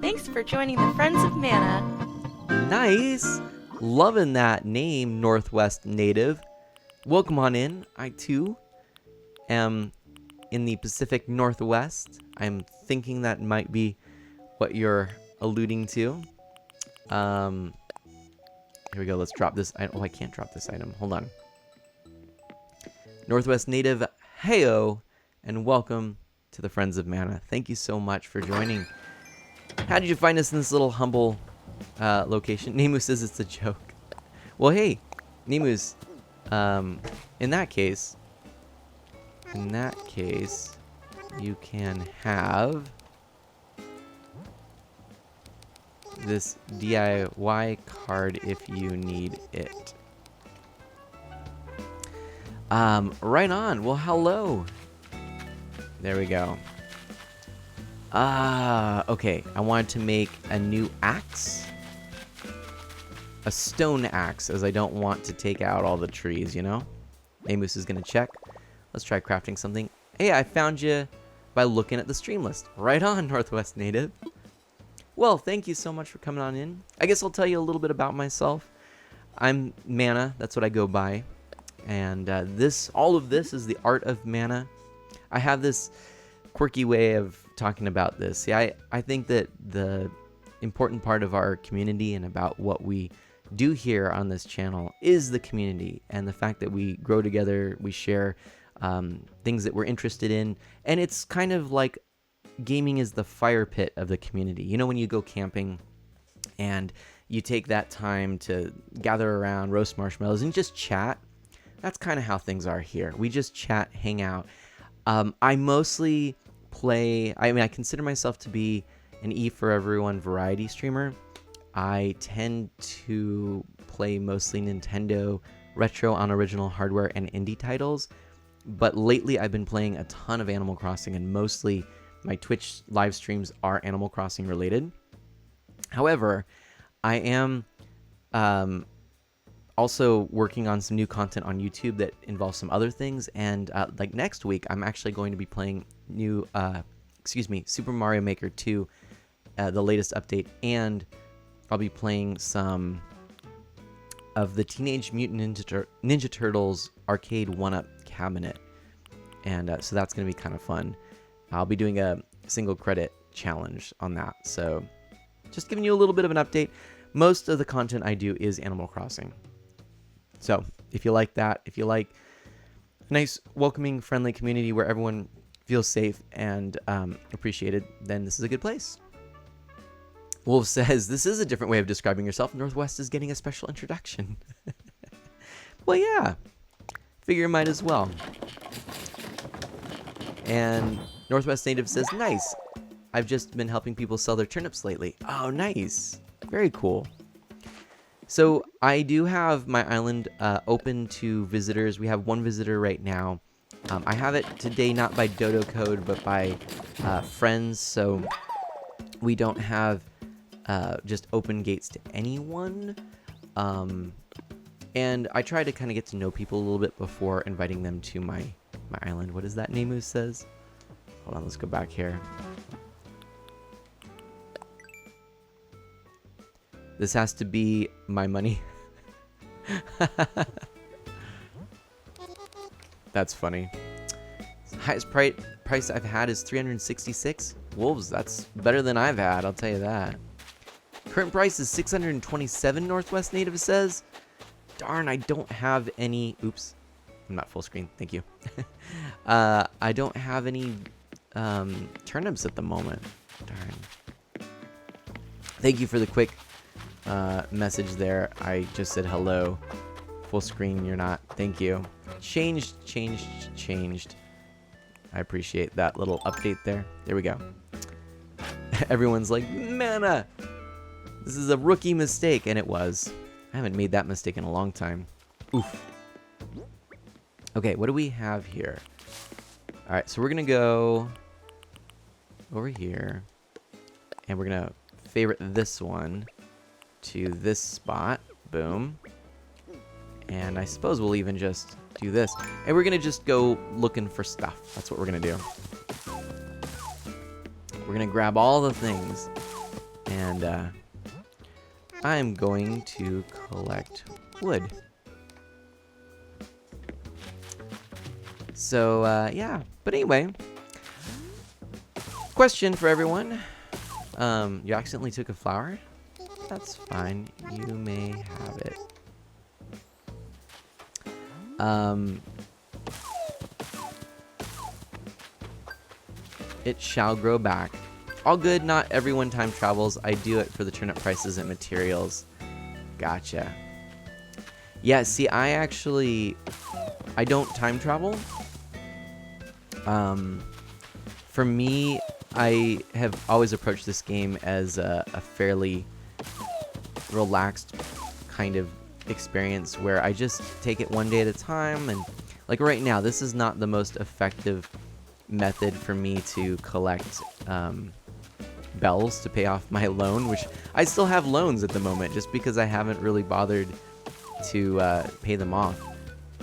Thanks for joining the Friends of Mana. Nice! Loving that name, Northwest Native. Welcome on in. I, too, am in the Pacific Northwest. I'm thinking that might be what you're alluding to. Here we go. Let's drop this item. Oh, I can't drop this item. Hold on. Northwest Native, heyo, and welcome to the Friends of Mana. Thank you so much for joining. How did you find us in this little humble location? Nemu says it's a joke. Well, hey, Nemu's, in that case, you can have this DIY card if you need it. Right on. Well, hello. There we go. Okay. I wanted to make a new axe. A stone axe, as I don't want to take out all the trees, you know? Amos is gonna check. Let's try crafting something. Hey, I found you by looking at the stream list. Right on, Northwest Native. Well, thank you so much for coming on in. I guess I'll tell you a little bit about myself. I'm Mana, that's what I go by. And all of this is the art of Mana. I have this quirky way of talking about this. See, I think that the important part of our community and about what we do here on this channel is the community and the fact that we grow together, we share things that we're interested in, and it's kind of like gaming is the fire pit of the community. You know, when you go camping and you take that time to gather around, roast marshmallows, and just chat, that's kind of how things are here. We just chat, hang out. I mostly play, I consider myself to be an E for Everyone variety streamer. I tend to play mostly Nintendo retro on original hardware and indie titles, but lately I've been playing a ton of Animal Crossing, and mostly my Twitch live streams are Animal Crossing related. However, I am also working on some new content on YouTube that involves some other things. And like next week, I'm actually going to be playing Super Mario Maker 2, the latest update, and I'll be playing some of the Teenage Mutant Ninja Turtles arcade 1-up cabinet. And so that's going to be kind of fun. I'll be doing a single credit challenge on that. So just giving you a little bit of an update. Most of the content I do is Animal Crossing. So if you like that, if you like a nice, welcoming, friendly community where everyone feels safe and appreciated, then this is a good place. Wolf says, this is a different way of describing yourself. Northwest is getting a special introduction. Well, yeah. Figure might as well. And Northwest Native says, nice. I've just been helping people sell their turnips lately. Oh, nice. Very cool. So I do have my island open to visitors. We have one visitor right now. I have it today not by Dodo Code, but by friends. So we don't have just open gates to anyone. And I try to kind of get to know people a little bit before inviting them to my island. What is that Nemu says? Hold on, let's go back here. This has to be my money. That's funny. Highest price I've had is 366. Wolves, that's better than I've had, I'll tell you that. Current price is 627, Northwest Native says. Darn, I don't have any... Oops. I'm not full screen. Thank you. I don't have any turnips at the moment. Darn. Thank you for the quick message there. I just said hello. Full screen, you're not. Thank you. Changed. I appreciate that little update there. There we go. Everyone's like, Mana! This is a rookie mistake, and it was. I haven't made that mistake in a long time. Oof. Okay, what do we have here? Alright, so we're going to go over here. And we're going to favorite this one to this spot. Boom. And I suppose we'll even just do this. And we're going to just go looking for stuff. That's what we're going to do. We're going to grab all the things. And I'm going to collect wood. So, yeah. But anyway, question for everyone. You accidentally took a flower? That's fine. You may have it. It shall grow back. All good, not everyone time travels. I do it for the turnip prices and materials. Gotcha. Yeah, see, I don't time travel. For me, I have always approached this game as a fairly relaxed kind of experience where I just take it one day at a time. And like right now, this is not the most effective method for me to collect bells to pay off my loan, which I still have loans at the moment just because I haven't really bothered to pay them off.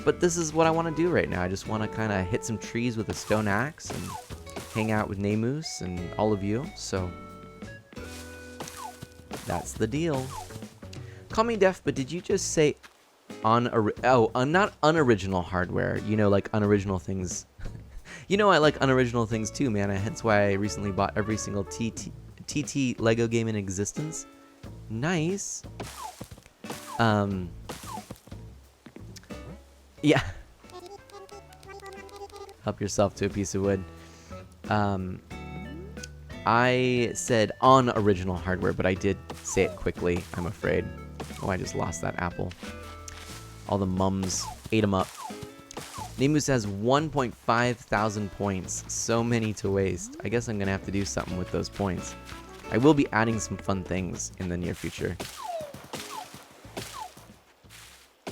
But this is what I want to do right now. I just want to kind of hit some trees with a stone axe and hang out with Nemus and all of you. So that's the deal. Call me deaf, but did you just say not unoriginal hardware? You know, like unoriginal things. You know, I like unoriginal things too, man. Hence why I recently bought every single TT Lego game in existence. Nice. Yeah. Help yourself to a piece of wood. I said on original hardware, but I did say it quickly, I'm afraid. Oh, I just lost that apple. All the mums ate them up. Nemus has 1.5 thousand points. So many to waste. I guess I'm going to have to do something with those points. I will be adding some fun things in the near future.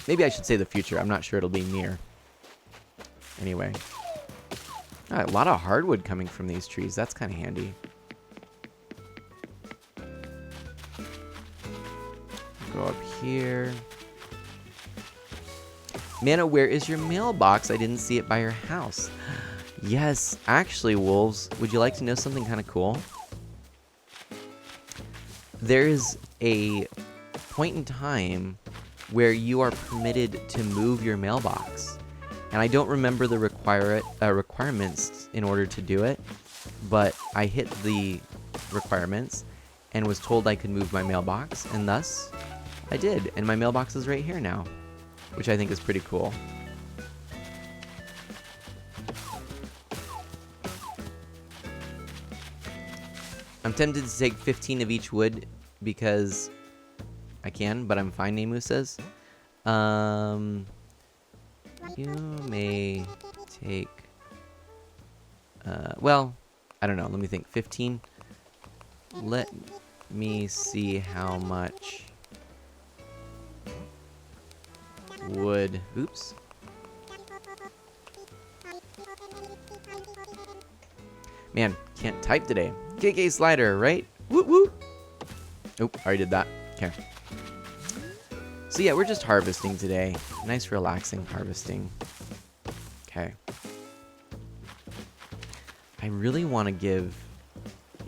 Maybe I should say the future. I'm not sure it'll be near. Anyway. A lot of hardwood coming from these trees. That's kind of handy. Go up here. Mana, where is your mailbox? I didn't see it by your house. Yes, actually, Wolves, would you like to know something kind of cool? There's a point in time where you are permitted to move your mailbox. And I don't remember the requirements in order to do it, but I hit the requirements and was told I could move my mailbox, and thus I did. And my mailbox is right here now, which I think is pretty cool. I'm tempted to take 15 of each wood because I can, but I'm fine, Nemu says. You may take, well, I don't know. Let me think. 15. Let me see how much wood. Oops. Man, can't type today. KK Slider, right? Woo woo. Oop, already did that. Okay. So yeah, we're just harvesting today. Nice relaxing harvesting. Okay. I really want to give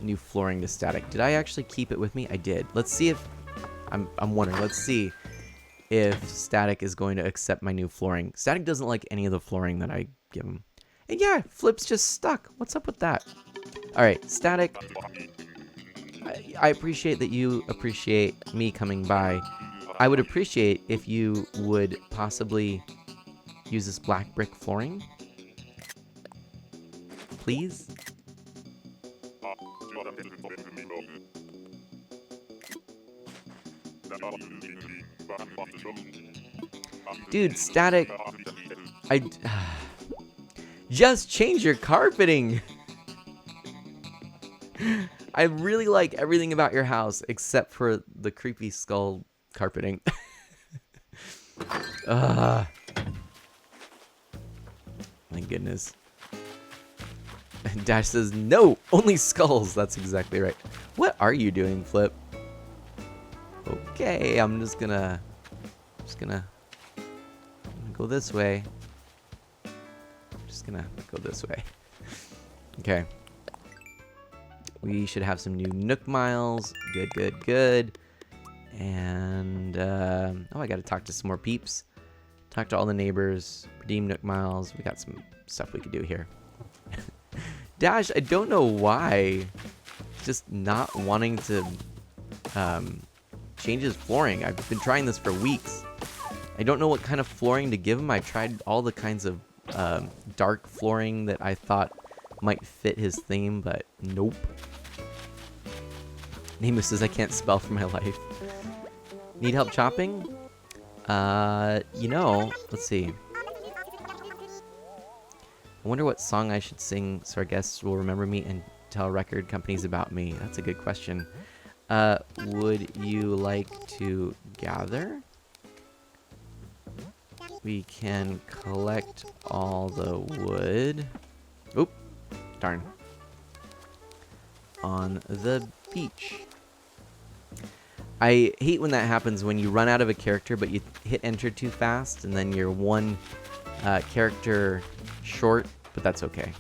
new flooring to Static. Did I actually keep it with me? I did. Let's see if I'm wondering. Let's see if Static is going to accept my new flooring. Static doesn't like any of the flooring that I give him. And yeah, Flip's just stuck. What's up with that? All right, Static. I appreciate that you appreciate me coming by. I would appreciate if you would possibly use this black brick flooring. Please? Dude, Static. Just change your carpeting. I really like everything about your house except for the creepy skull carpeting. My goodness. Dash says, no, only skulls. That's exactly right. What are you doing, Flip? Okay, I'm just gonna go this way. Just gonna go this way. Okay. We should have some new Nook miles. Good, good, good. And, oh, I gotta talk to some more peeps. Talk to all the neighbors. Redeem Nook miles. We got some stuff we could do here. Dash, I don't know why. Just not wanting to change his flooring. I've been trying this for weeks. I don't know what kind of flooring to give him. I tried all the kinds of dark flooring that I thought might fit his theme, but nope. Nemo says I can't spell for my life. Need help chopping? You know, let's see. I wonder what song I should sing so our guests will remember me and tell record companies about me. That's a good question. Would you like to gather? We can collect all the wood. Oop, darn. On the beach. I hate when that happens, when you run out of a character but you hit enter too fast and then you're one character short, but that's okay.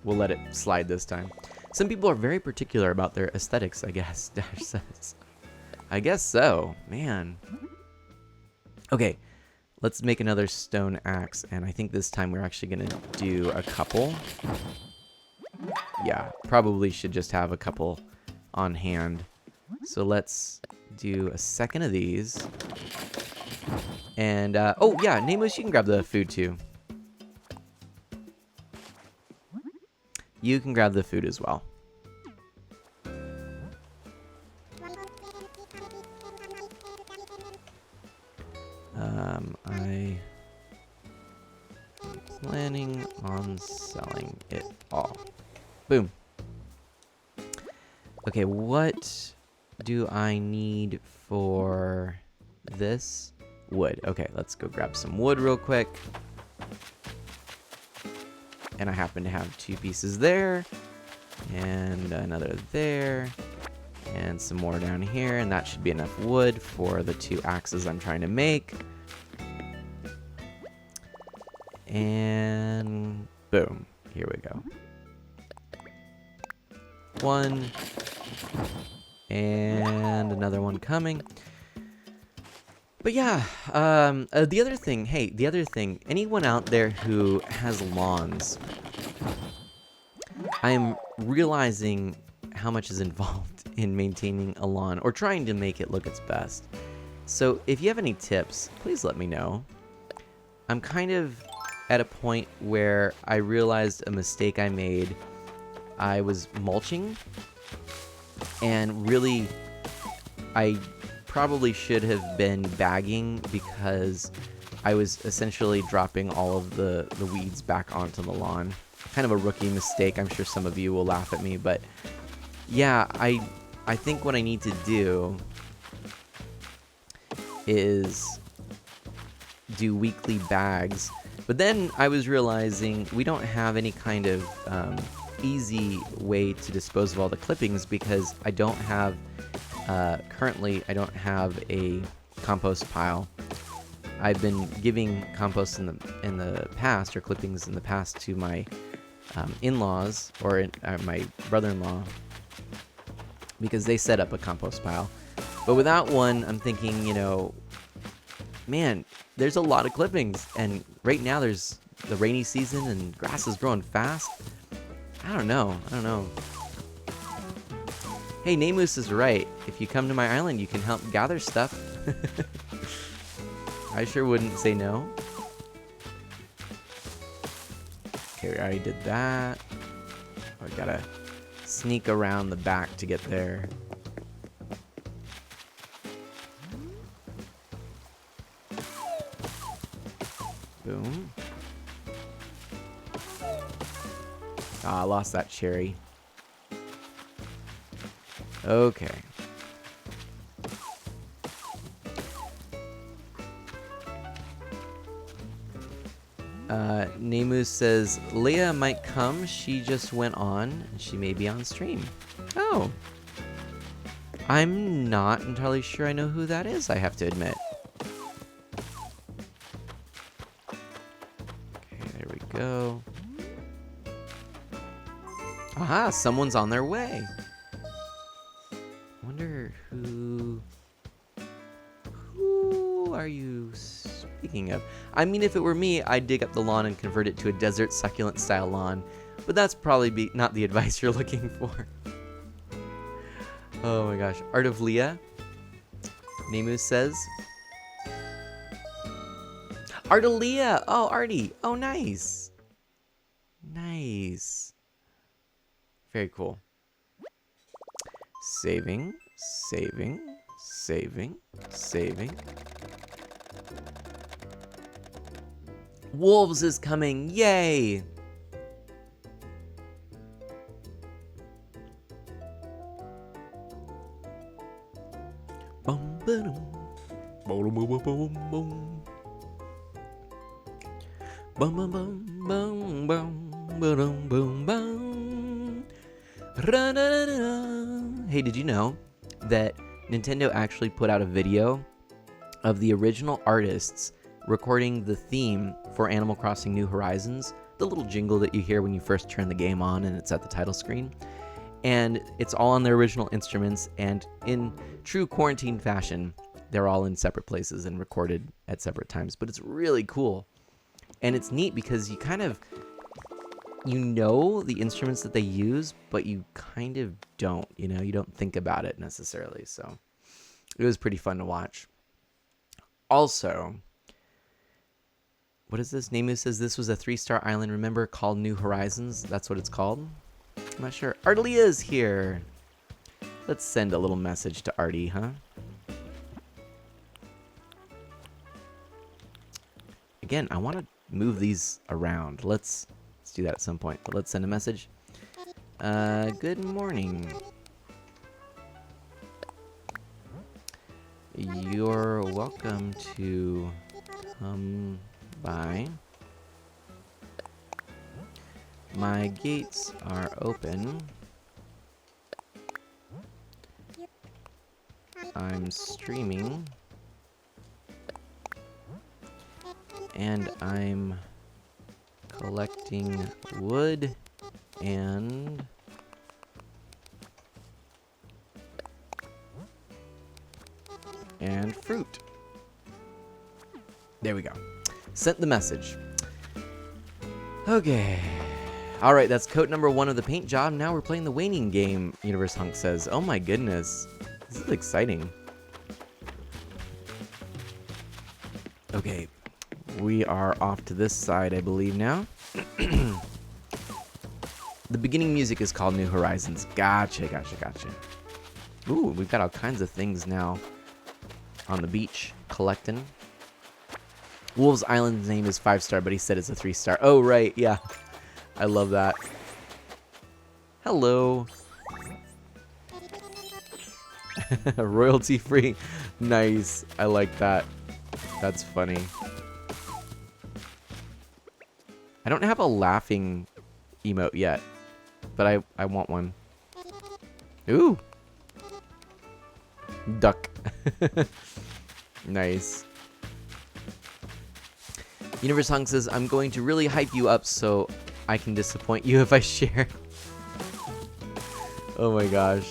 We'll let it slide this time. Some people are very particular about their aesthetics, I guess, Dash says. I guess so, man. Okay, let's make another stone axe, and I think this time we're actually gonna do a couple. Yeah, probably should just have a couple on hand. So let's do a second of these. And, oh yeah, Nameless, you can grab the food too. You can grab the food as well. I'm planning on selling it all. Boom. Okay, what do I need for this? Wood. Okay, let's go grab some wood real quick. And I happen to have 2 pieces there. And another there. And some more down here. And that should be enough wood for the 2 axes I'm trying to make. And boom. Here we go. 1. And another one coming. But yeah, the other thing, anyone out there who has lawns, I'm realizing how much is involved in maintaining a lawn or trying to make it look its best. So if you have any tips, please let me know. I'm kind of at a point where I realized a mistake I made. I was mulching, and really, I probably should have been bagging because I was essentially dropping all of the weeds back onto the lawn. Kind of a rookie mistake. I'm sure some of you will laugh at me, but yeah, I think what I need to do is do weekly bags. But then I was realizing we don't have any kind of easy way to dispose of all the clippings because I don't have currently I don't have a compost pile. I've been giving compost in the past, or clippings in the past, to my in-laws or my brother-in-law because they set up a compost pile. But without one, I'm thinking, man, there's a lot of clippings, and right now there's the rainy season and grass is growing fast. I don't know. Hey, Namus is right. If you come to my island, you can help gather stuff. I sure wouldn't say no. Okay, we already did that. I gotta sneak around the back to get there. Boom. Ah, I lost that cherry. Okay. Namus says, Leah might come. She just went on, and she may be on stream. Oh. I'm not entirely sure I know who that is, I have to admit. Okay, there we go. Aha, someone's on their way. Wonder who are you speaking of? I mean, if it were me, I'd dig up the lawn and convert it to a desert succulent style lawn, but that's probably not the advice you're looking for. Oh my gosh, Art of Leah, Namus says. Art of Leah, oh Artie, oh nice. Nice. Very cool. Saving. Wolves is coming, yay! Bum ba-dum. Boom boom boom boom boom. Bum bum bum bum bum boom boom bum. Hey, did you know that Nintendo actually put out a video of the original artists recording the theme for Animal Crossing New Horizons, the little jingle that you hear when you first turn the game on and it's at the title screen? And it's all on their original instruments, and in true quarantine fashion, they're all in separate places and recorded at separate times. But it's really cool. And it's neat because you kind of, the instruments that they use, but you kind of don't, you don't think about it necessarily. So it was pretty fun to watch. Also, what is this? Namu says this was a 3-star island, remember, called New Horizons. That's what it's called. I'm not sure. Artelia is here. Let's send a little message to Artie, huh? Again, I want to move these around. Let's do that at some point. But let's send a message. Good morning. You're welcome to come by. My gates are open. I'm streaming. And I'm collecting wood and fruit. There we go. Sent the message. Okay. Alright, that's coat number 1 of the paint job. Now we're playing the waning game, Universe Hunk says. Oh my goodness. This is exciting. Okay. We are off to this side, I believe, now. The beginning music is called New Horizons. Gotcha. Ooh, we've got all kinds of things now on the beach collecting. Wolves Island's name is 5-star, but he said it's a 3-star. Oh, right, yeah. I love that. Hello. Royalty free. Nice. I like that. That's funny. I don't have a laughing emote yet, but I want one. Ooh. Duck. Nice. Universe Hunk says, I'm going to really hype you up so I can disappoint you if I share. Oh my gosh.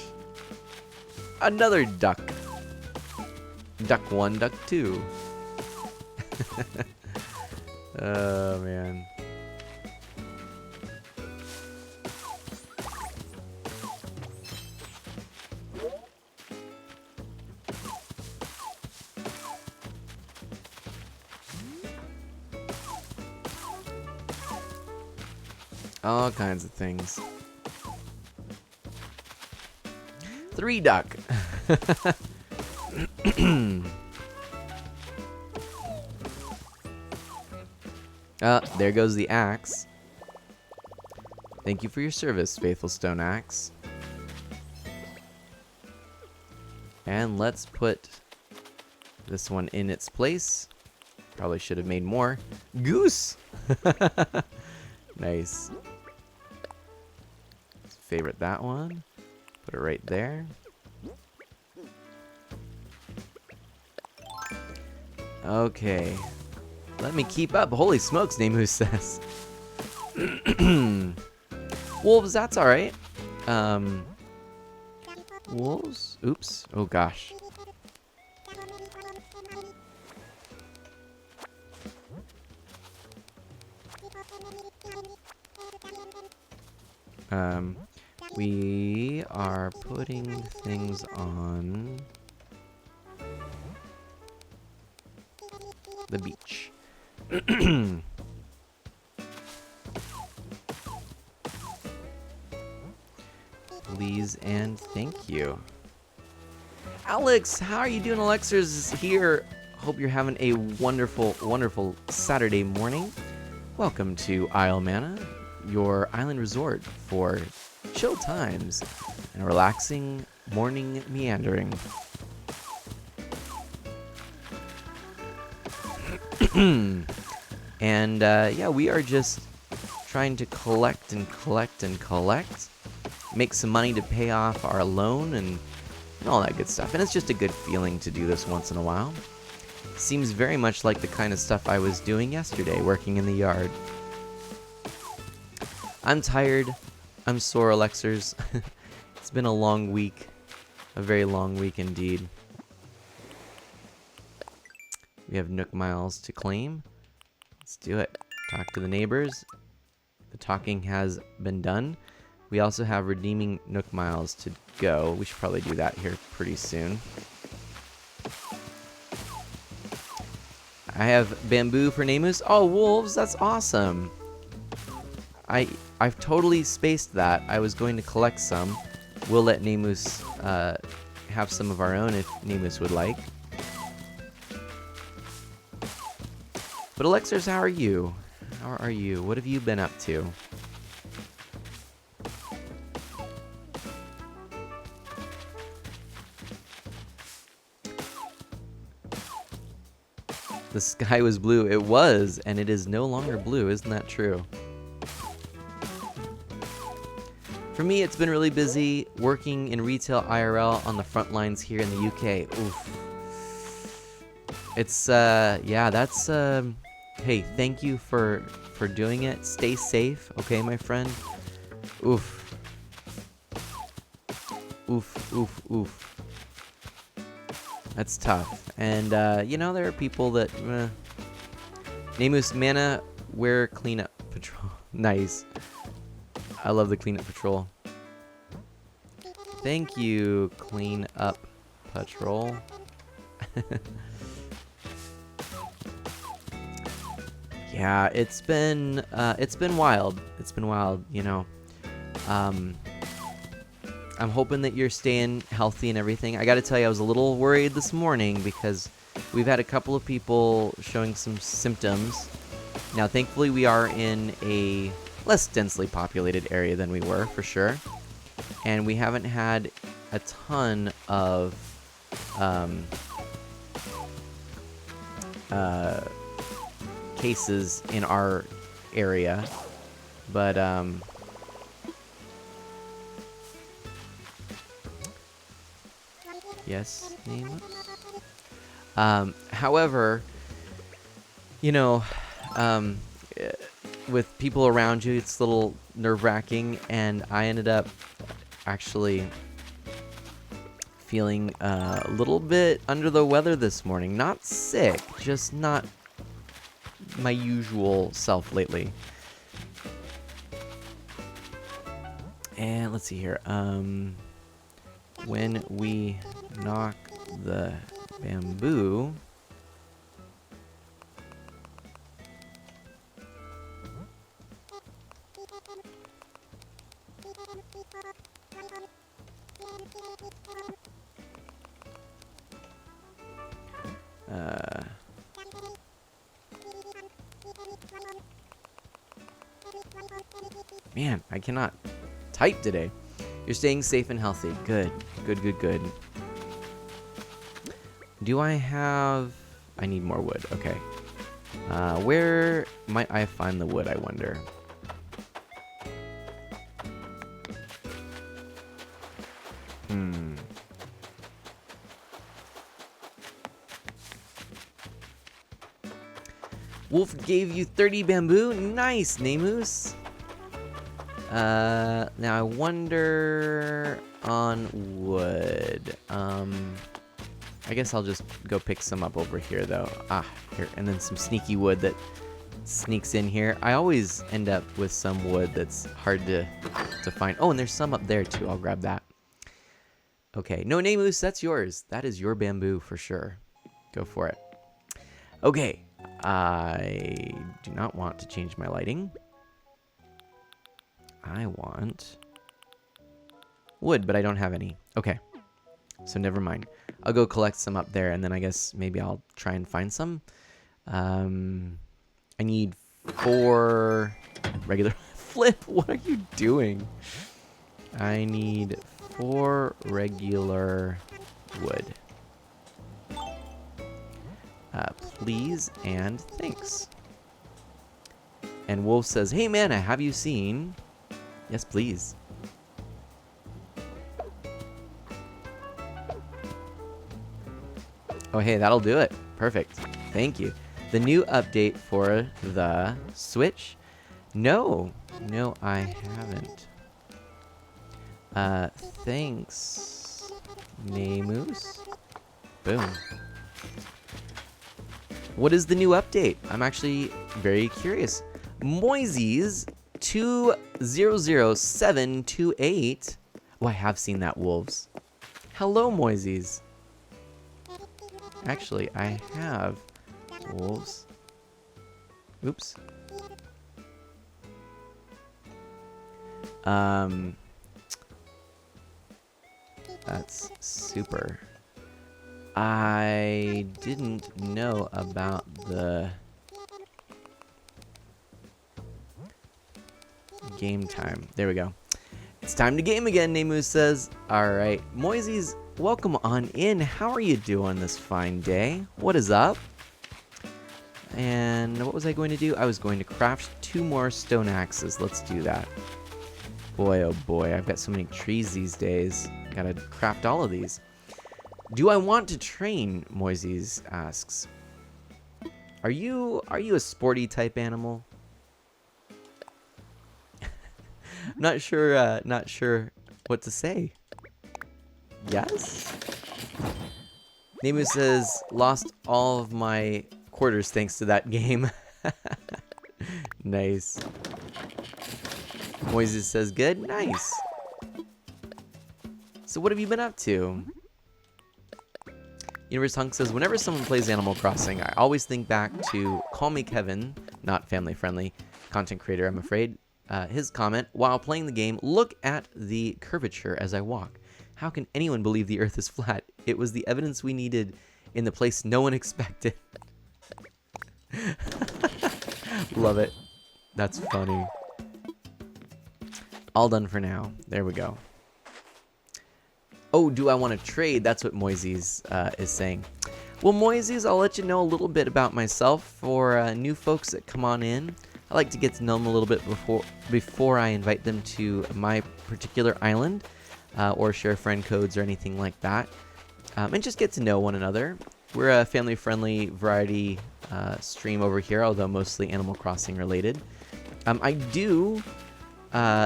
Another duck. Duck 1, duck 2. Oh man. All kinds of things. 3 duck. There goes the axe. Thank you for your service, faithful stone axe. And let's put this one in its place. Probably should have made more. Goose! Nice. Favorite that one. Put it right there. Okay. Let me keep up. Holy smokes, Nemu says. Wolves, that's alright. Wolves? Oops. Oh gosh. We are putting things on the beach. Please and thank you. Alex, how are you doing? Alexa's here. Hope you're having a wonderful, wonderful Saturday morning. Welcome to Isle Mana, your island resort for chill times and relaxing morning meandering. And yeah, we are just trying to collect and collect and collect, make some money to pay off our loan and all that good stuff. And it's just a good feeling to do this once in a while. Seems very much like the kind of stuff I was doing yesterday, working in the yard. I'm tired. I'm sore, Alexers. It's been a long week. A very long week indeed. We have Nook Miles to claim. Let's do it. Talk to the neighbors. The talking has been done. We also have redeeming Nook Miles to go. We should probably do that here pretty soon. I have bamboo for Nemus. Oh, wolves, that's awesome. I've totally spaced that. I was going to collect some. We'll let Nemus have some of our own if Nemus would like. But Alexers, how are you? How are you? What have you been up to? The sky was blue. It was, and it is no longer blue. Isn't that true? For me, it's been really busy working in retail IRL on the front lines here in the UK. Oof. It's, yeah, that's hey, thank you for doing it. Stay safe, okay, my friend? Oof. Oof, oof, oof. That's tough. And, you know, there are people that... Namus, Mana, wear cleanup patrol. Nice. I love the cleanup patrol. Thank you, clean up patrol. Yeah, it's been wild. It's been wild, you know. I'm hoping that you're staying healthy and everything. I got to tell you, I was a little worried this morning because we've had a couple of people showing some symptoms. Now, thankfully, we are in a less densely populated area than we were, for sure. And we haven't had a ton of cases in our area. But, yes, name. However, you know, with people around you, it's a little nerve-wracking, and I ended up actually feeling a little bit under the weather this morning. Not sick, just not my usual self lately. And let's see here. When we knock the bamboo, man, I cannot type today. You're staying safe and healthy. Good. Good, good, good. Do I have... I need more wood. Okay. Where might I find the wood, I wonder? Wolf gave you 30 bamboo. Nice, Namus. Now I wonder on wood. I guess I'll just go pick some up over here, though. Ah, here, and then some sneaky wood that sneaks in here. I always end up with some wood that's hard to find. Oh, and there's some up there too. I'll grab that. Okay, no, Namus, that's yours. That is your bamboo for sure. Go for it. Okay, I do not want to change my lighting. I want wood, but I don't have any. Okay, so never mind. I'll go collect some up there, and then I guess maybe I'll try and find some. I need 4 regular... Flip, what are you doing? I need 4 regular wood. Please and thanks. And Wolf says, hey, Mana, have you seen... Yes, please. Oh, hey, that'll do it. Perfect. Thank you. The new update for the Switch? No. No, I haven't. Thanks, Namus. Boom. What is the new update? I'm actually very curious. Moises 200728. Oh, I have seen that, Wolves. Hello, Moises. Actually, I have Wolves. Oops. That's super. I didn't know about the game time. There we go. It's time to game again, Namus says. Alright, Moises, welcome on in. How are you doing this fine day? What is up? And what was I going to do? I was going to craft 2 more stone axes. Let's do that. Boy, oh boy, I've got so many trees these days. Gotta craft all of these. Do I want to train? Moises asks. Are you a sporty type animal? Not sure what to say. Yes? Nemu says, lost all of my quarters thanks to that game. Nice. Moises says, good? Nice. So what have you been up to? Universe Hunk says, whenever someone plays Animal Crossing, I always think back to Call Me Kevin, not family friendly, content creator, I'm afraid. His comment, while playing the game, look at the curvature as I walk. How can anyone believe the earth is flat? It was the evidence we needed in the place no one expected. Love it. That's funny. All done for now. There we go. Oh, do I want to trade? That's what Moises is saying. Well, Moises, I'll let you know a little bit about myself for new folks that come on in. I like to get to know them a little bit before I invite them to my particular island or share friend codes or anything like that. And just get to know one another. We're a family-friendly variety stream over here, although mostly Animal Crossing related. I do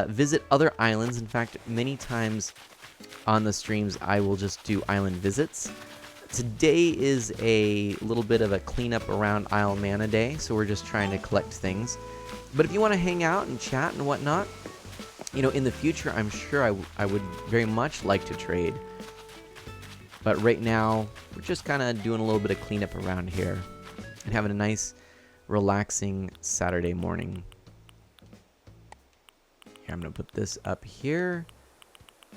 visit other islands. In fact, many times on the streams, I will just do island visits. Today is a little bit of a cleanup around Isle Mana Day, so we're just trying to collect things. But if you want to hang out and chat and whatnot, you know, in the future, I'm sure I would very much like to trade. But right now, we're just kind of doing a little bit of cleanup around here and having a nice, relaxing Saturday morning. Here, I'm going to put this up here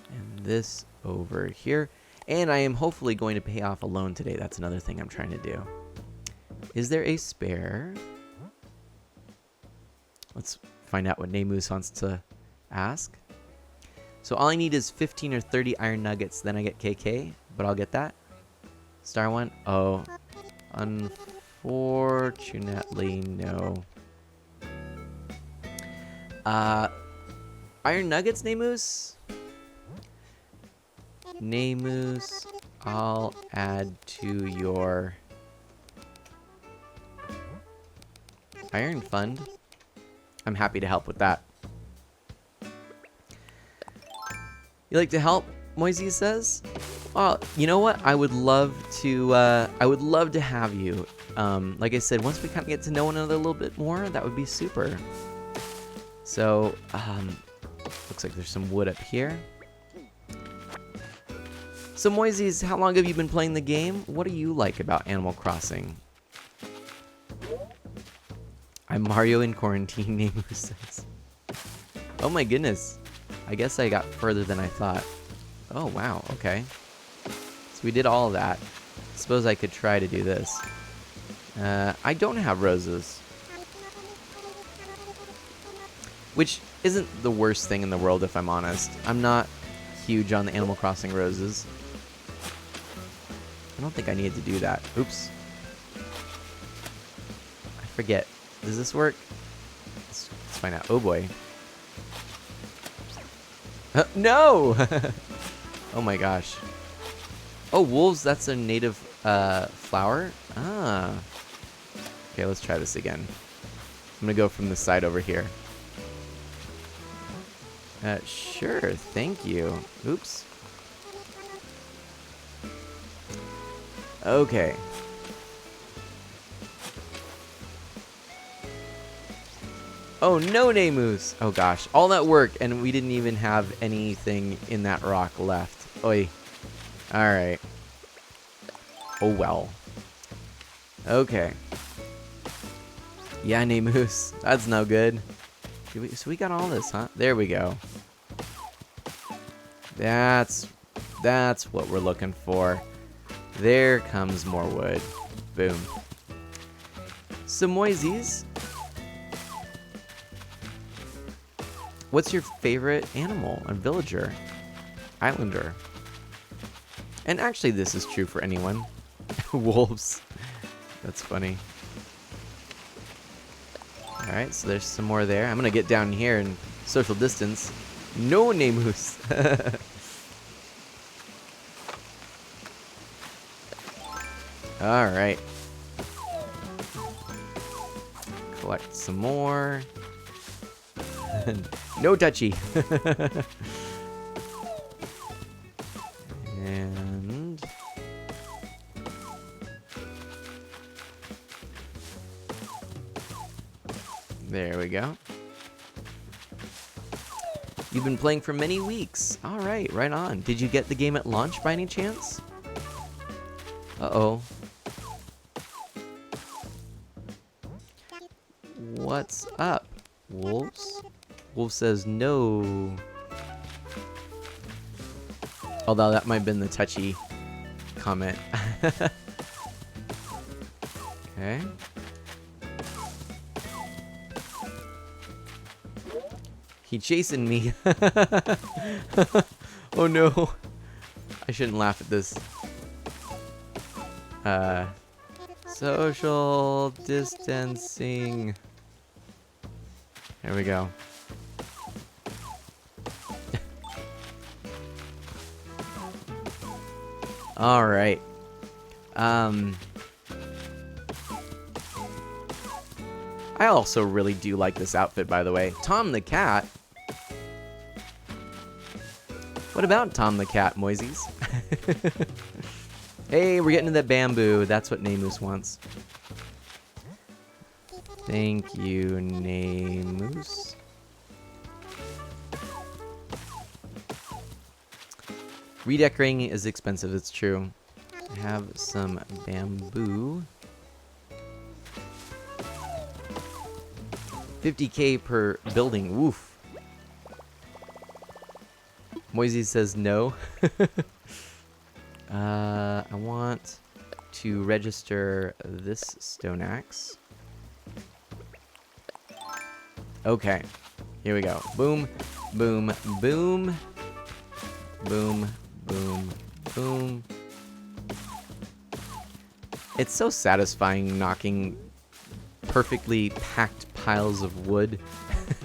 and this over here. And I am hopefully going to pay off a loan today. That's another thing I'm trying to do. Is there a spare? Let's find out what Nemus wants to ask. So all I need is 15 or 30 iron nuggets, then I get KK, but I'll get that. Star one? Oh, unfortunately, no. Iron nuggets, Nemus? Nemus, I'll add to your iron fund. I'm happy to help with that. You like to help? Moisey says. Well, you know what? I would love to. Have you. Like I said, once we kind of get to know one another a little bit more, that would be super. So, looks like there's some wood up here. So, Moises, how long have you been playing the game? What do you like about Animal Crossing? I'm Mario in quarantine, Nemo says. Oh my goodness. I guess I got further than I thought. Oh, wow. Okay. So we did all of that. Suppose I could try to do this. I don't have roses. Which isn't the worst thing in the world, if I'm honest. I'm not huge on the Animal Crossing roses. I don't think I needed to do that. Oops. I forget. Does this work? Let's find out. Oh boy. No! Oh my gosh. Oh, wolves, that's a native flower? Ah. Okay, let's try this again. I'm gonna go from the side over here. Sure, thank you. Oops. Okay. Oh, no, Nemus! Oh, gosh. All that work, and we didn't even have anything in that rock left. Oi. Alright. Oh, well. Okay. Yeah, Nemus. That's no good. So we got all this, huh? There we go. That's what we're looking for. There comes more wood. Boom. So, Moises, what's your favorite animal? A villager? Islander? And actually, this is true for anyone. Wolves. That's funny. Alright, so there's some more there. I'm gonna get down here and social distance. No, Nemus. Alright. collect some more. No touchy. And there we go. You've been playing for many weeks. All right, right on. Did you get the game at launch by any chance? Uh-oh. What's up, Wolves? Wolf says no. Although that might have been the touchy comment. Okay. He chasing me. Oh no. I shouldn't laugh at this. Social distancing. There we go. All right. I also really do like this outfit, by the way. Tom the Cat. What about Tom the Cat, Moises? Hey, we're getting to the bamboo. That's what Namus wants. Thank you, Namus. Redecorating is expensive, it's true. I have some bamboo. 50k per building, woof. Moisey says no. I want to register this stone axe. Okay, here we go. Boom, boom, boom. Boom, boom, boom. It's so satisfying knocking perfectly packed piles of wood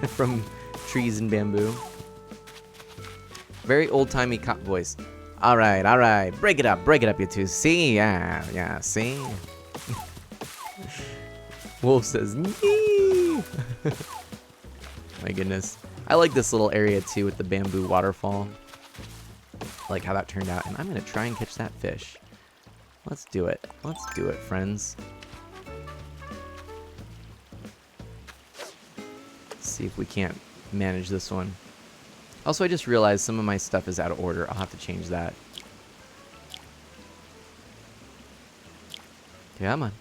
from trees and bamboo. Very old-timey cop voice. All right, break it up, you two. See, yeah, see. Wolf says, nee. My goodness. I like this little area too with the bamboo waterfall. I like how that turned out, and I'm gonna try and catch that fish. Let's do it, friends. Let's see if we can't manage this one. Also, I just realized some of my stuff is out of order. I'll have to change that. Come on.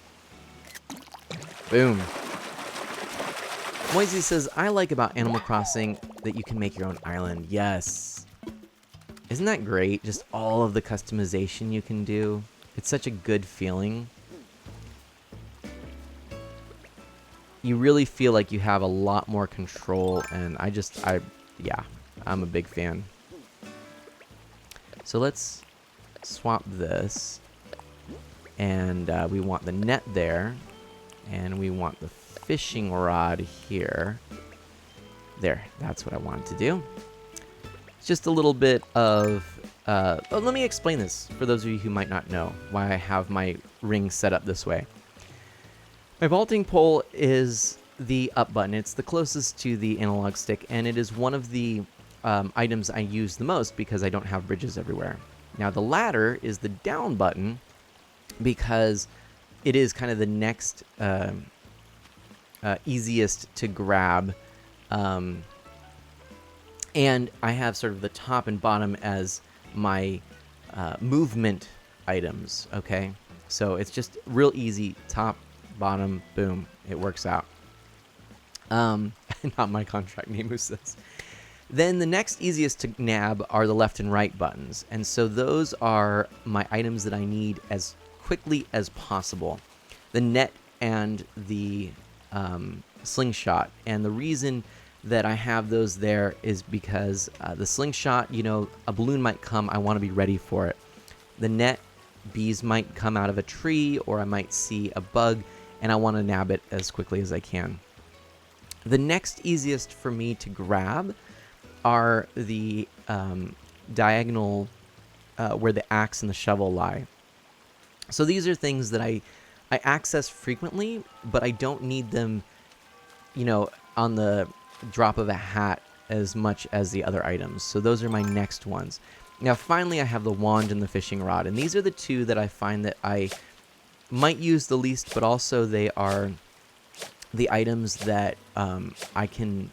Boom. Moisey says, I like about Animal Crossing that you can make your own island. Yes. Isn't that great? Just all of the customization you can do. It's such a good feeling. You really feel like you have a lot more control, and yeah, I'm a big fan. So let's swap this, and we want the net there, and we want the fishing rod here. There, that's what I wanted to do. It's just a little bit of let me explain this for those of you who might not know why I have my ring set up this way. My vaulting pole is the up button. It's the closest to the analog stick, and it is one of the items I use the most because I don't have bridges everywhere. Now the ladder is the down button because it is kind of the next easiest to grab, and I have sort of the top and bottom as my movement items. Okay, so it's just real easy. Top, bottom, boom, it works out. Not my contract name, who says. Then the next easiest to nab are the left and right buttons, and so those are my items that I need as quickly as possible. The net and the slingshot, and the reason that I have those there is because the slingshot, you know, a balloon might come, I want to be ready for it. The net, bees might come out of a tree, or I might see a bug, and I want to nab it as quickly as I can. The next easiest for me to grab are the diagonal where the axe and the shovel lie. So these are things that I access frequently, but I don't need them you know, on the drop of a hat as much as the other items. So those are my next ones. Now, finally, I have the wand and the fishing rod, and these are the two that I find that I might use the least, but also they are the items that I can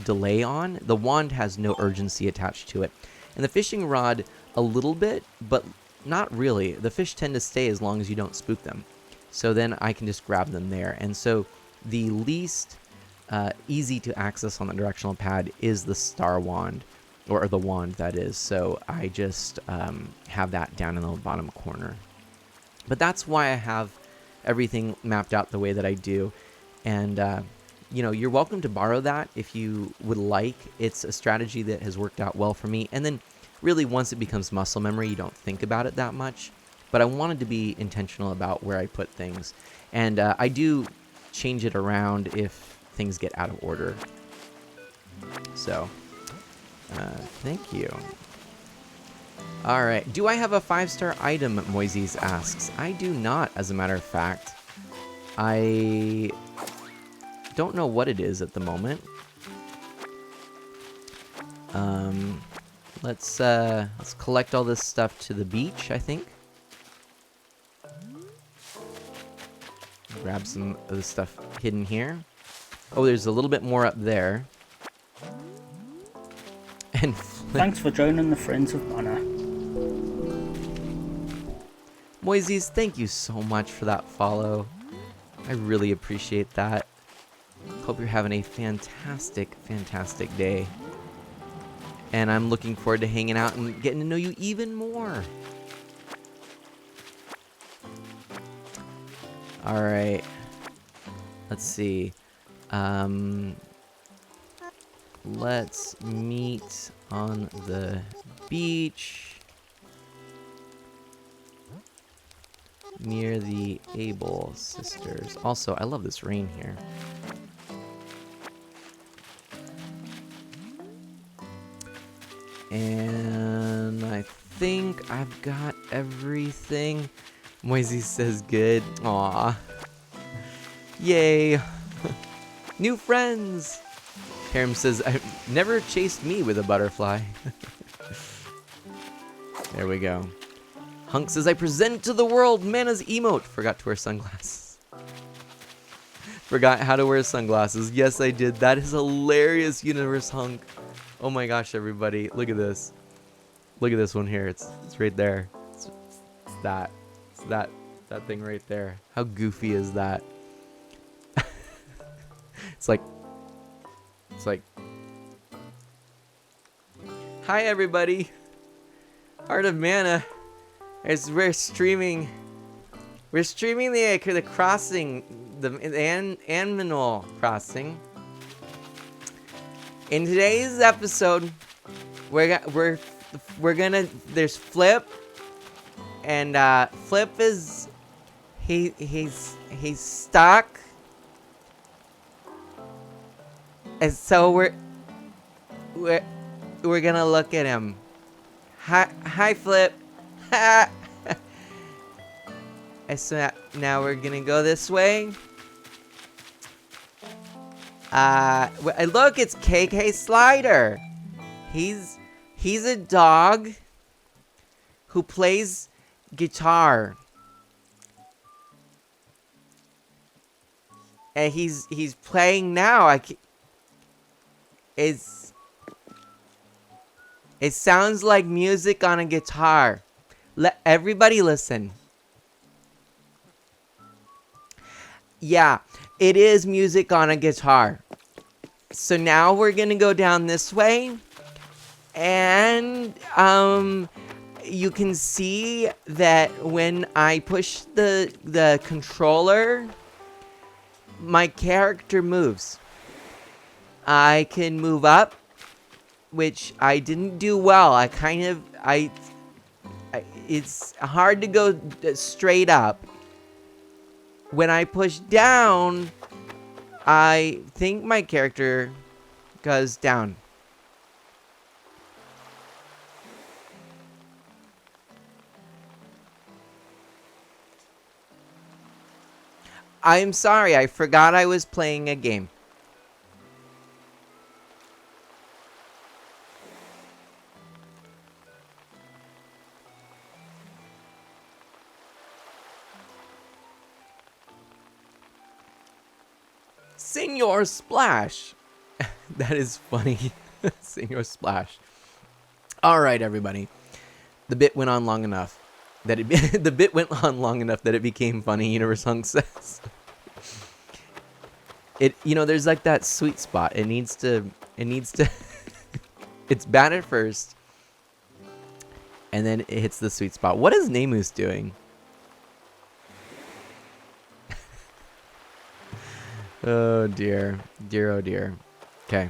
delay on. The wand has no urgency attached to it, and the fishing rod a little bit, but not really. The fish tend to stay as long as you don't spook them, so then I can just grab them there. And so the least easy to access on the directional pad is the star wand, or the wand that is. So I just have that down in the bottom corner. But that's why I have everything mapped out the way that I do. And you know, you're welcome to borrow that if you would like. It's a strategy that has worked out well for me. And then really once it becomes muscle memory, you don't think about it that much. But I wanted to be intentional about where I put things. And I do change it around if things get out of order. So, thank you. All right. Do I have a 5-star item, Moises asks. I do not, as a matter of fact. I don't know what it is at the moment. Let's collect all this stuff to the beach, I think. Grab some of the stuff hidden here. Oh, there's a little bit more up there. And thanks for joining the Friends of Mana. Moises, thank you so much for that follow. I really appreciate that. Hope you're having a fantastic, fantastic day. And I'm looking forward to hanging out and getting to know you even more. All right. Let's see. Let's meet on the beach near the Able sisters. Also, I love this rain here. And I think I've got everything. Moisey says good. Aw. Yay. New friends. Karam says, I've never chased me with a butterfly. There we go. Hunk says, I present to the world Mana's emote. Forgot to wear sunglasses. Forgot how to wear sunglasses. Yes, I did. That is hilarious, Universe Hunk. Oh my gosh, everybody. Look at this. Look at this one here. It's right there. It's that. It's that thing right there. How goofy is that? It's like... Hi, everybody. Heart of Mana. We're streaming the crossing, the Anminol crossing. In today's episode, we're gonna, there's Flip, and Flip is he's stuck, and so we're gonna look at him. Hi Flip. And so now we're gonna go this way. Look, it's KK Slider. He's a dog who plays guitar. And he's playing now. It sounds like music on a guitar. Let everybody listen. Yeah, it is music on a guitar. So now we're gonna go down this way, and you can see that when I push the controller, my character moves. I can move up, which I didn't do well. It's hard to go straight up. When I push down, I think my character goes down. I'm sorry, I forgot I was playing a game. Senor Splash. That is funny. Senor Splash. All right, everybody. The bit went on long enough that the bit went on long enough that it became funny. Universe Hunk says. There's like that sweet spot. It needs to. It's bad at first, and then it hits the sweet spot. What is Namus doing? Oh dear, oh dear. Okay.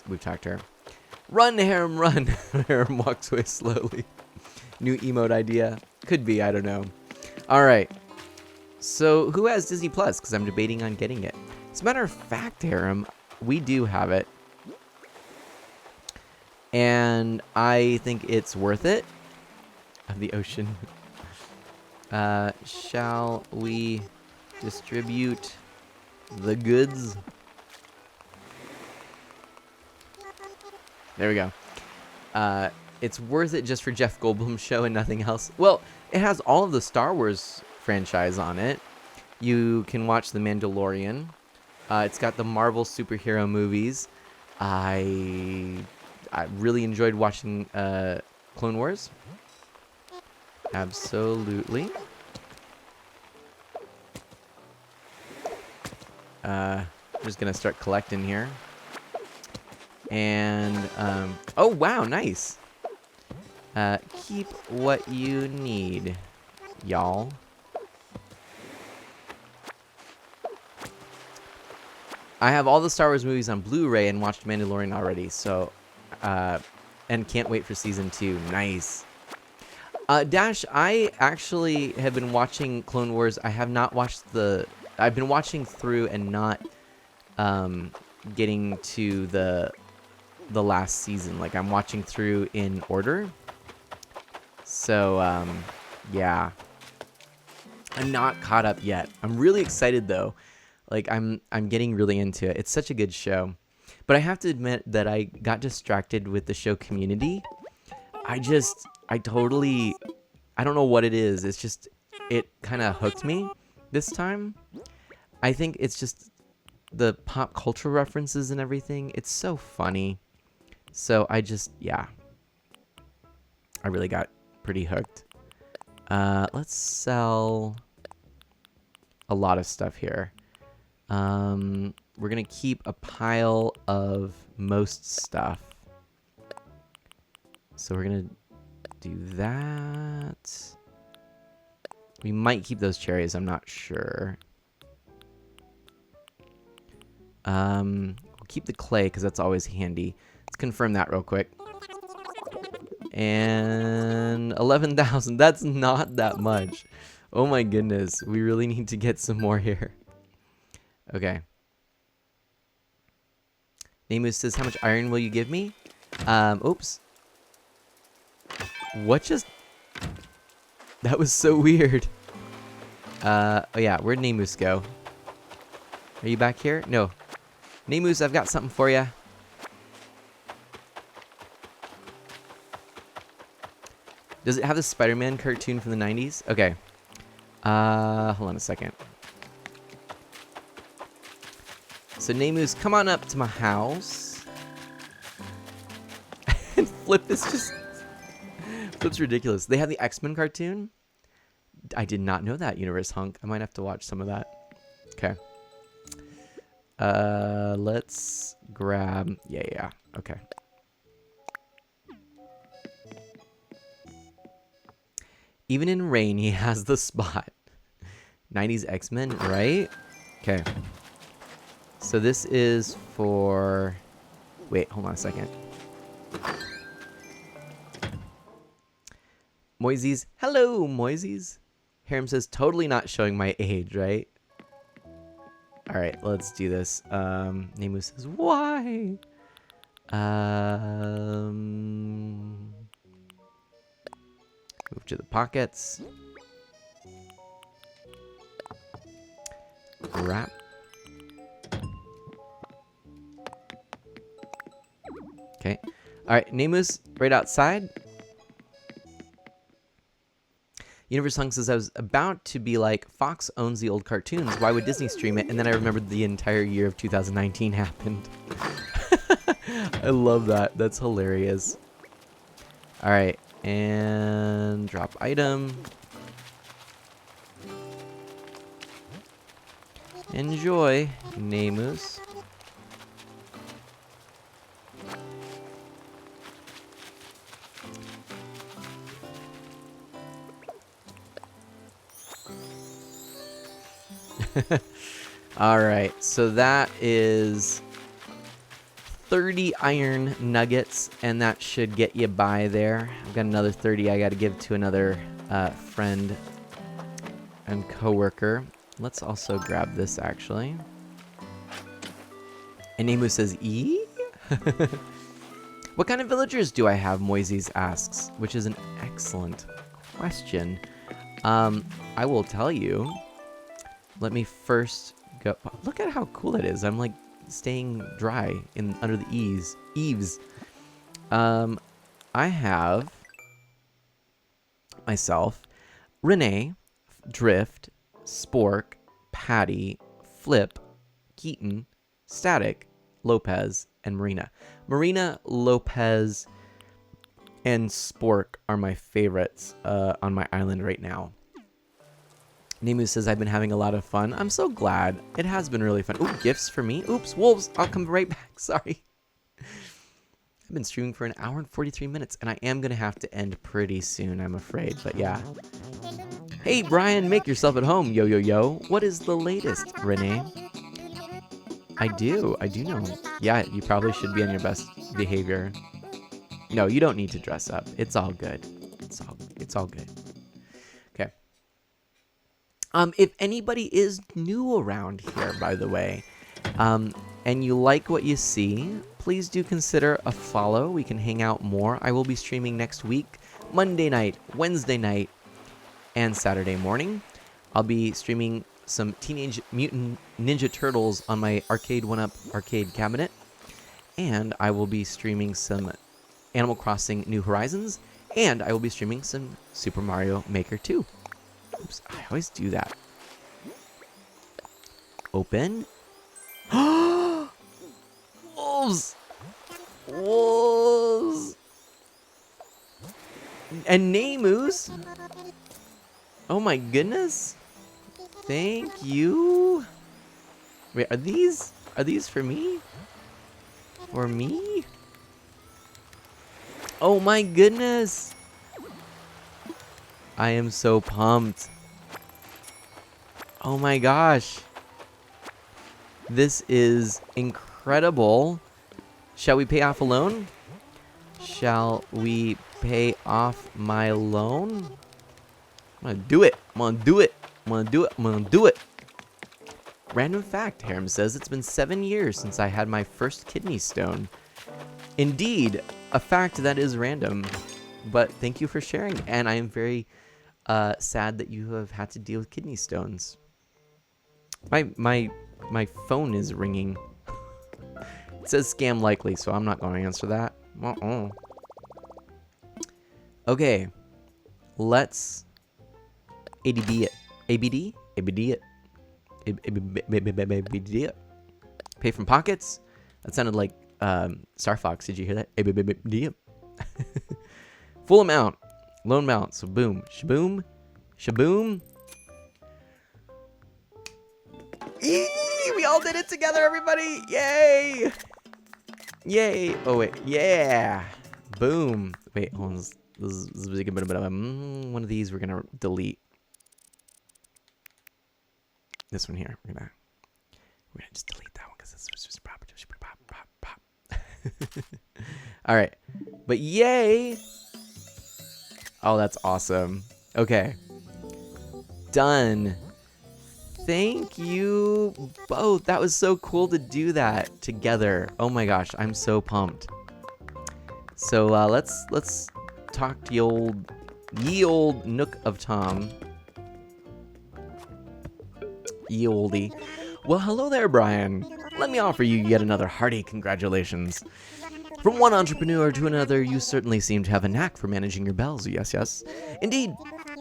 We've talked to her. Run, Harem, run. Harem walks away slowly. New emote idea. Could be, I don't know. All right. So who has Disney Plus? Because I'm debating on getting it. As a matter of fact, Harem, we do have it. And I think it's worth it. Of the ocean. Shall we distribute the goods? There we go. It's worth it just for Jeff Goldblum's show and nothing else. Well, it has all of the Star Wars franchise on it. You can watch The Mandalorian. It's got the Marvel superhero movies. I really enjoyed watching Clone Wars. Absolutely. I'm just gonna start collecting here. And oh wow, nice. Keep what you need, y'all. I have all the Star Wars movies on Blu-ray and watched Mandalorian already, so and can't wait for season 2. Nice. Dash, I actually have been watching Clone Wars. I have not watched I've been watching through and not getting to the last season. Like, I'm watching through in order. So, yeah. I'm not caught up yet. I'm really excited, though. Like, I'm getting really into it. It's such a good show. But I have to admit that I got distracted with the show Community. I don't know what it is. It's just, it kind of hooked me this time. I think it's just the pop culture references and everything. It's so funny. So yeah. I really got pretty hooked. Let's sell a lot of stuff here. We're going to keep a pile of most stuff. So we're going to do that. We might keep those cherries. I'm not sure. We'll keep the clay because that's always handy. Let's confirm that real quick. And 11,000. That's not that much. Oh my goodness. We really need to get some more here. Okay. Namus says, how much iron will you give me? Oops. What just... That was so weird. Oh yeah, where'd Namus go? Are you back here? No. Namus, I've got something for you. Does it have the Spider-Man cartoon from the 90s? Okay. Hold on a second. So Namus, come on up to my house. And Flip is just... Flip's ridiculous. They have the X-Men cartoon? I did not know that, Universe Hunk. I might have to watch some of that. Okay. Let's grab... Yeah. Okay. Even in rain, he has the spot. 90s X-Men, right? Okay. So this is for... Wait, hold on a second. Moises. Hello, Moises. Harem says, totally not showing my age, right? Alright, let's do this. Nemu says, why? Move to the pockets. Wrap. Okay. Alright, Nemus, right outside. Universe Hung says, I was about to be like, Fox owns the old cartoons. Why would Disney stream it? And then I remembered the entire year of 2019 happened. I love that. That's hilarious. All right. And drop item. Enjoy, Nemus. All right, so that is 30 iron nuggets, and that should get you by there. I've got another 30 I got to give to another friend and coworker. Let's also grab this, actually. And Nemu says, E? What kind of villagers do I have, Moises asks, which is an excellent question. I will tell you. Let me first go. Look at how cool that is. I'm like staying dry under the eaves. I have myself, Renee, Drift, Spork, Patty, Flip, Keaton, Static, Lopez, and Marina. Marina, Lopez, and Spork are my favorites on my island right now. Nemu says, I've been having a lot of fun. I'm so glad. It has been really fun. Ooh, gifts for me. Oops, wolves. I'll come right back. Sorry. I've been streaming for an hour and 43 minutes, and I am going to have to end pretty soon, I'm afraid. But yeah. Hey, Brian, make yourself at home. Yo, yo, yo. What is the latest, Renee? I do know. Yeah, you probably should be on your best behavior. No, you don't need to dress up. It's all good. It's all good. Okay. If anybody is new around here, by the way, and you like what you see, please do consider a follow. We can hang out more. I will be streaming next week, Monday night, Wednesday night, and Saturday morning. I'll be streaming some Teenage Mutant Ninja Turtles on my Arcade 1-Up arcade cabinet. And I will be streaming some Animal Crossing New Horizons. And I will be streaming some Super Mario Maker 2. Oops, I always do that. Open. Wolves! Wolves! And Nemus! Oh my goodness! Thank you! Wait, are these for me? For me? Oh my goodness! I am so pumped. Oh my gosh. This is incredible. Shall we pay off a loan? Shall we pay off my loan? I'm gonna do it. I'm gonna do it. I'm gonna do it. I'm gonna do it. Random fact, Harem says, it's been 7 years since I had my first kidney stone. Indeed, a fact that is random. But thank you for sharing, and I am very sad that you have had to deal with kidney stones. My phone is ringing. It says scam likely, so I'm not going to answer that. Okay, let's ADD it. ABD? ABD it. ABD it. Pay from pockets? That sounded like Star Fox. Did you hear that? ABD it. Full amount. Loan amount. So boom. Shaboom. Shaboom. Eee! We all did it together, everybody! Yay! Yay! Oh, wait. Yeah! Boom. Wait, hold on. This is a bit of one of these we're gonna delete. This one here. We're gonna just delete that one because it's just pop. All right. But yay! Oh, that's awesome. Okay. Done. Thank you both. That was so cool to do that together. Oh my gosh, I'm so pumped. So let's talk to ye old Nook of Tom. Ye oldie. Well, hello there, Brian. Let me offer you yet another hearty congratulations. From one entrepreneur to another, you certainly seem to have a knack for managing your bells. Yes, yes. Indeed,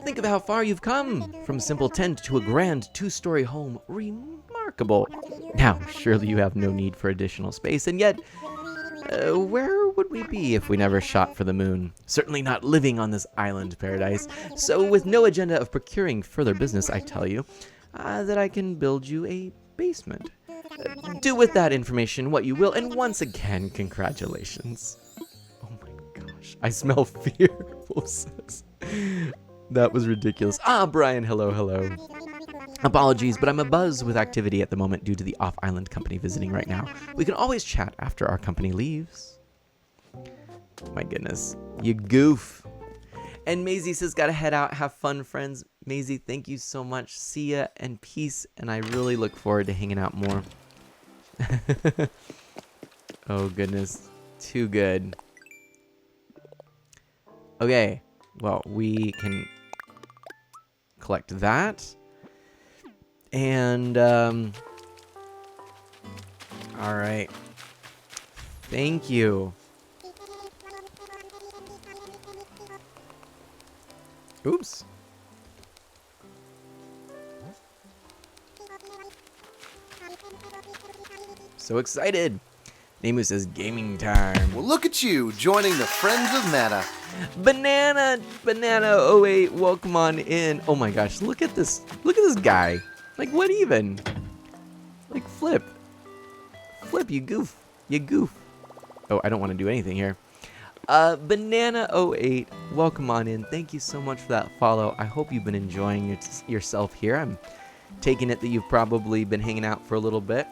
Think of how far you've come, from simple tent to a grand 2-story home. Remarkable. Now, surely you have no need for additional space, and yet, where would we be if we never shot for the moon? Certainly not living on this island paradise. So with no agenda of procuring further business, I tell you that I can build you a basement. Do with that information what you will, and once again, congratulations. Oh my gosh, I smell fear. That was ridiculous. Ah, Brian, hello, hello. Apologies, but I'm abuzz with activity at the moment due to the off-island company visiting right now. We can always chat after our company leaves. My goodness. You goof. And Maisie says, gotta head out. Have fun, friends. Maisie, thank you so much. See ya and peace. And I really look forward to hanging out more. Oh, goodness. Too good. Okay. Well, we can collect that. And, all right. Thank you. Oops. So excited. Nemu says gaming time. Well, look at you joining the Friends of Mana. Banana 08, welcome on in. Oh my gosh, look at this guy. Like, what even? Like, Flip, you goof. Oh, I don't want to do anything here. Banana 08, welcome on in. Thank you so much for that follow. I hope you've been enjoying yourself here. I'm taking it that you've probably been hanging out for a little bit.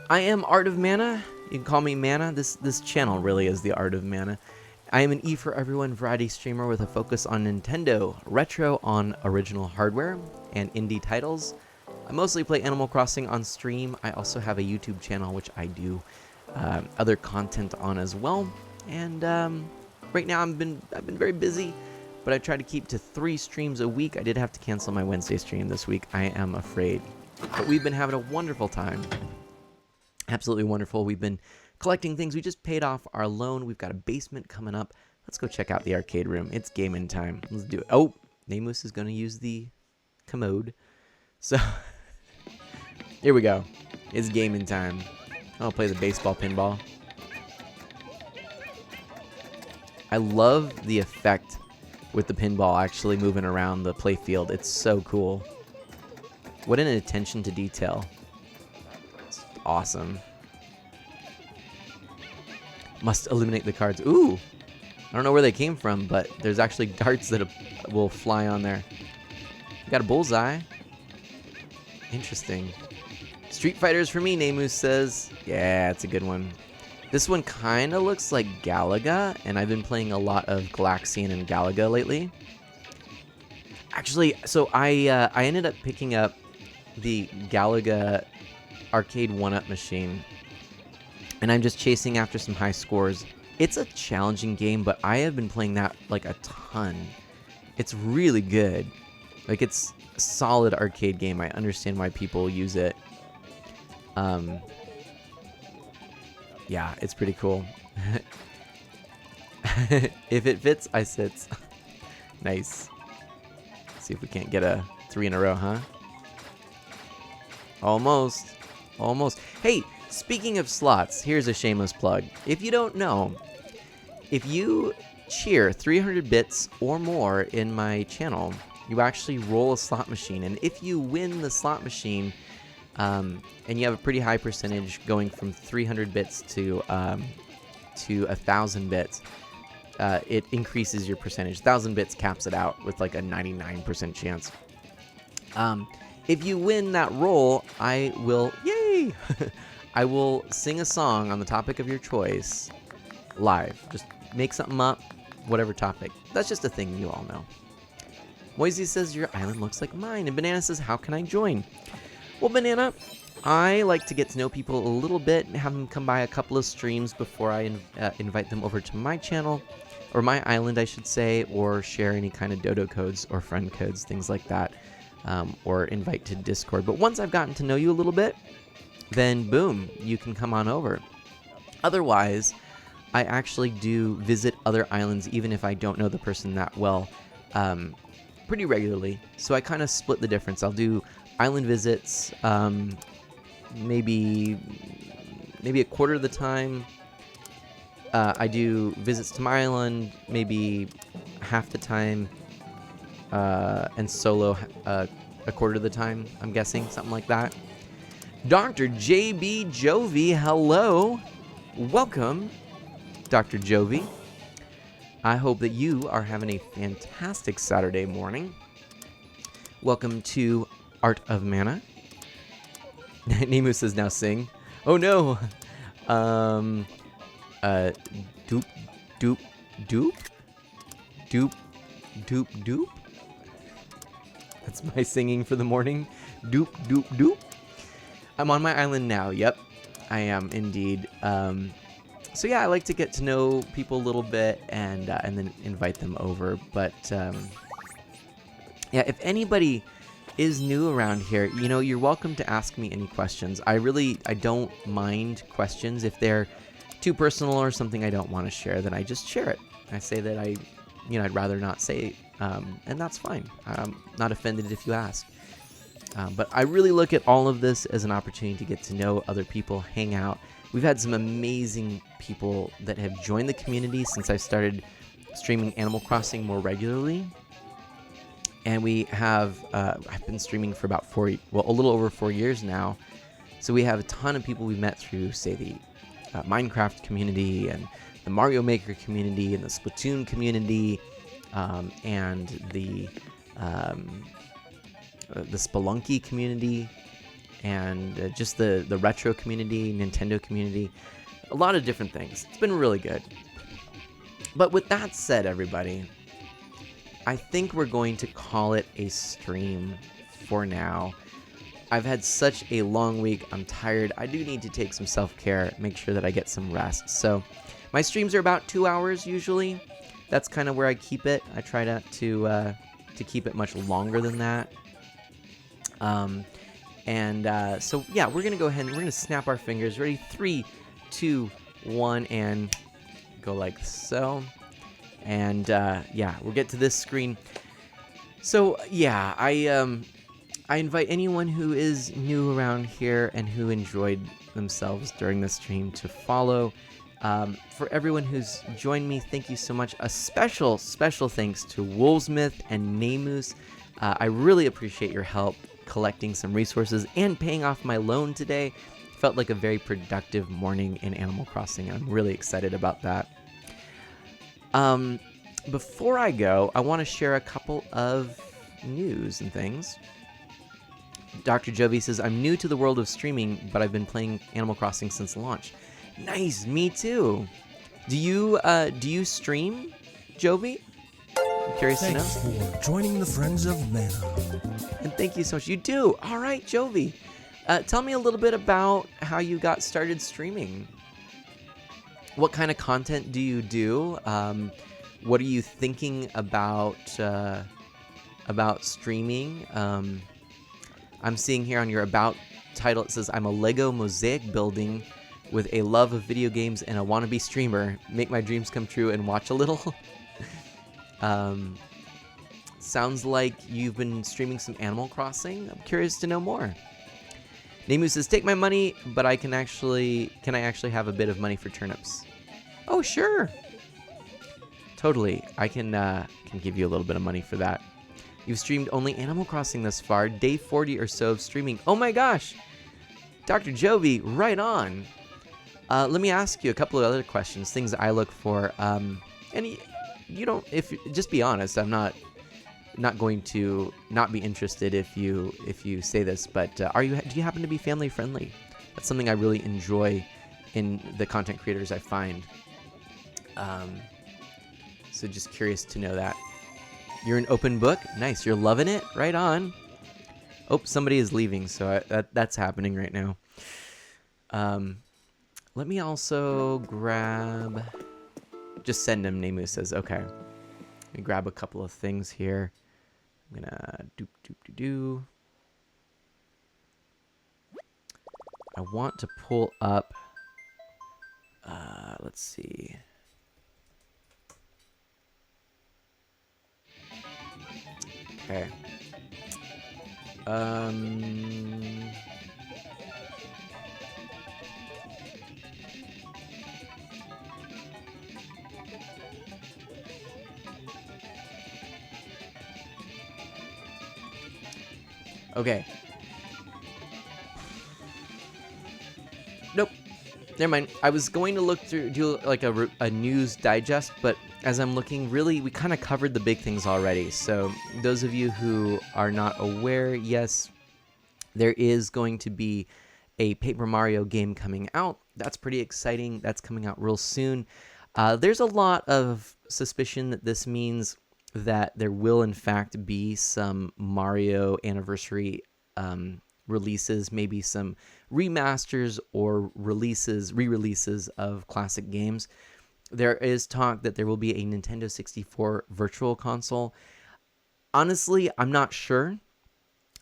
I am Art of Mana. You can call me Mana. This channel really is the Art of Mana. I am an E for Everyone variety streamer with a focus on Nintendo, retro on original hardware, and indie titles. I mostly play Animal Crossing on stream. I also have a YouTube channel which I do other content on as well. And right now I've been very busy, but I try to keep to 3 streams a week. I did have to cancel my Wednesday stream this week, I am afraid. But we've been having a wonderful time. Absolutely wonderful. We've been collecting things. We just paid off our loan. We've got a basement coming up. Let's go check out the arcade room. It's gaming time. Let's do it. Oh, Namus is going to use the commode. So, here we go. It's gaming time. I'll play the baseball pinball. I love the effect with the pinball actually moving around the play field. It's so cool. What an attention to detail. It's awesome. Must eliminate the cards. Ooh! I don't know where they came from, but there's actually darts that will fly on there. You got a bullseye. Interesting. Street Fighters for me, Namus says. Yeah, it's a good one. This one kind of looks like Galaga, and I've been playing a lot of Galaxian and Galaga lately. Actually, so I ended up picking up the Galaga arcade 1-up machine, and I'm just chasing after some high scores. It's a challenging game, but I have been playing that like a ton. It's really good. Like, it's a solid arcade game. I understand why people use it. Yeah, it's pretty cool. If it fits, I sits. Nice. See if we can't get a 3 in a row, huh? Almost. Almost. Hey, speaking of slots, here's a shameless plug. If you don't know, if you cheer 300 bits or more in my channel, you actually roll a slot machine. And if you win the slot machine, and you have a pretty high percentage going from 300 bits to 1,000 bits, it increases your percentage. 1,000 bits caps it out with like a 99% chance. If you win that roll, I will, yay! I will sing a song on the topic of your choice live. Just make something up, whatever topic. That's just a thing you all know. Moisey says, your island looks like mine. And Banana says, how can I join? Well, Banana, I like to get to know people a little bit and have them come by a couple of streams before I invite them over to my channel, or my island, I should say, or share any kind of dodo codes or friend codes, things like that, or invite to Discord. But once I've gotten to know you a little bit, then boom, you can come on over. Otherwise, I actually do visit other islands even if I don't know the person that well. pretty regularly. So I kind of split the difference. I'll do island visits, maybe a quarter of the time. I do visits to my island, maybe half the time, and solo a quarter of the time, I'm guessing, something like that. Dr. JB Jovi, hello. Welcome, Dr. Jovi. I hope that you are having a fantastic Saturday morning. Welcome to Art of Mana. Nemu says now sing. Oh no. Doop, doop, doop, doop, doop, doop. That's my singing for the morning. Doop, doop, doop. I'm on my island now. Yep, I am indeed. So yeah, I like to get to know people a little bit and then invite them over. But yeah, if anybody is new around here, you know, you're welcome to ask me any questions. I don't mind questions. If they're too personal or something I don't want to share, then I just share it. I say that I'd rather not say, and that's fine. I'm not offended if you ask. But I really look at all of this as an opportunity to get to know other people, hang out. We've had some amazing people that have joined the community since I started streaming Animal Crossing more regularly. And we have, I've been streaming for about a little over 4 years now. So we have a ton of people we met through, say, the Minecraft community and the Mario Maker community and the Splatoon community, and the Spelunky community, and just the retro community, Nintendo community, a lot of different things. It's been really good. But with that said, everybody, I think we're going to call it a stream for now. I've had such a long week. I'm tired. I do need to take some self-care, make sure that I get some rest. So my streams are about 2 hours usually. That's kind of where I keep it. I try to keep it much longer than that. So yeah, we're gonna go ahead and we're gonna snap our fingers. Ready? 3, 2, 1, and go like so. And yeah, we'll get to this screen. So yeah, I invite anyone who is new around here and who enjoyed themselves during the stream to follow. For everyone who's joined me, thank you so much. A special thanks to Wolvesmith and Namus. I really appreciate your help collecting some resources and paying off my loan today. Felt like a very productive morning in Animal Crossing. I'm really excited about that. Before I go, I want to share a couple of news and things. Dr. Jovi says, I'm new to the world of streaming, but I've been playing Animal Crossing since launch. Nice, me too. Do you stream, Jovi? I'm curious to know. Thanks for joining the Friends of Mana. And thank you so much. You do? All right, Jovi. Tell me a little bit about how you got started streaming. What kind of content do you do? What are you thinking about streaming? I'm seeing here on your About title, it says, I'm a Lego mosaic building with a love of video games and a wannabe streamer. Make my dreams come true and watch a little. Sounds like you've been streaming some Animal Crossing. I'm curious to know more. Nemu says, take my money, but can I actually have a bit of money for turnips? Oh, sure. Totally. I can give you a little bit of money for that. You've streamed only Animal Crossing thus far. Day 40 or so of streaming. Oh my gosh. Dr. Jovi, right on. Let me ask you a couple of other questions, things that I look for. And you don't, just be honest. I'm not going to not be interested if you say this, but do you happen to be family friendly? That's something I really enjoy in the content creators I find. So just curious to know that. You're an open book? Nice. You're loving it? Right on. Oh, somebody is leaving, so that's happening right now. Let me also grab... Just send him, Nemu says. Okay. Let me grab a couple of things here. I'm gonna do. I want to pull up... let's see... Okay. Um. Okay. Nope. Never mind. I was going to look through, do like a news digest, but as I'm looking, really, we kind of covered the big things already. So those of you who are not aware, yes, there is going to be a Paper Mario game coming out. That's pretty exciting. That's coming out real soon. There's a lot of suspicion that this means that there will, in fact, be some Mario anniversary releases, maybe some remasters or re-releases of classic games. There is talk that there will be a Nintendo 64 Virtual Console. Honestly, I'm not sure.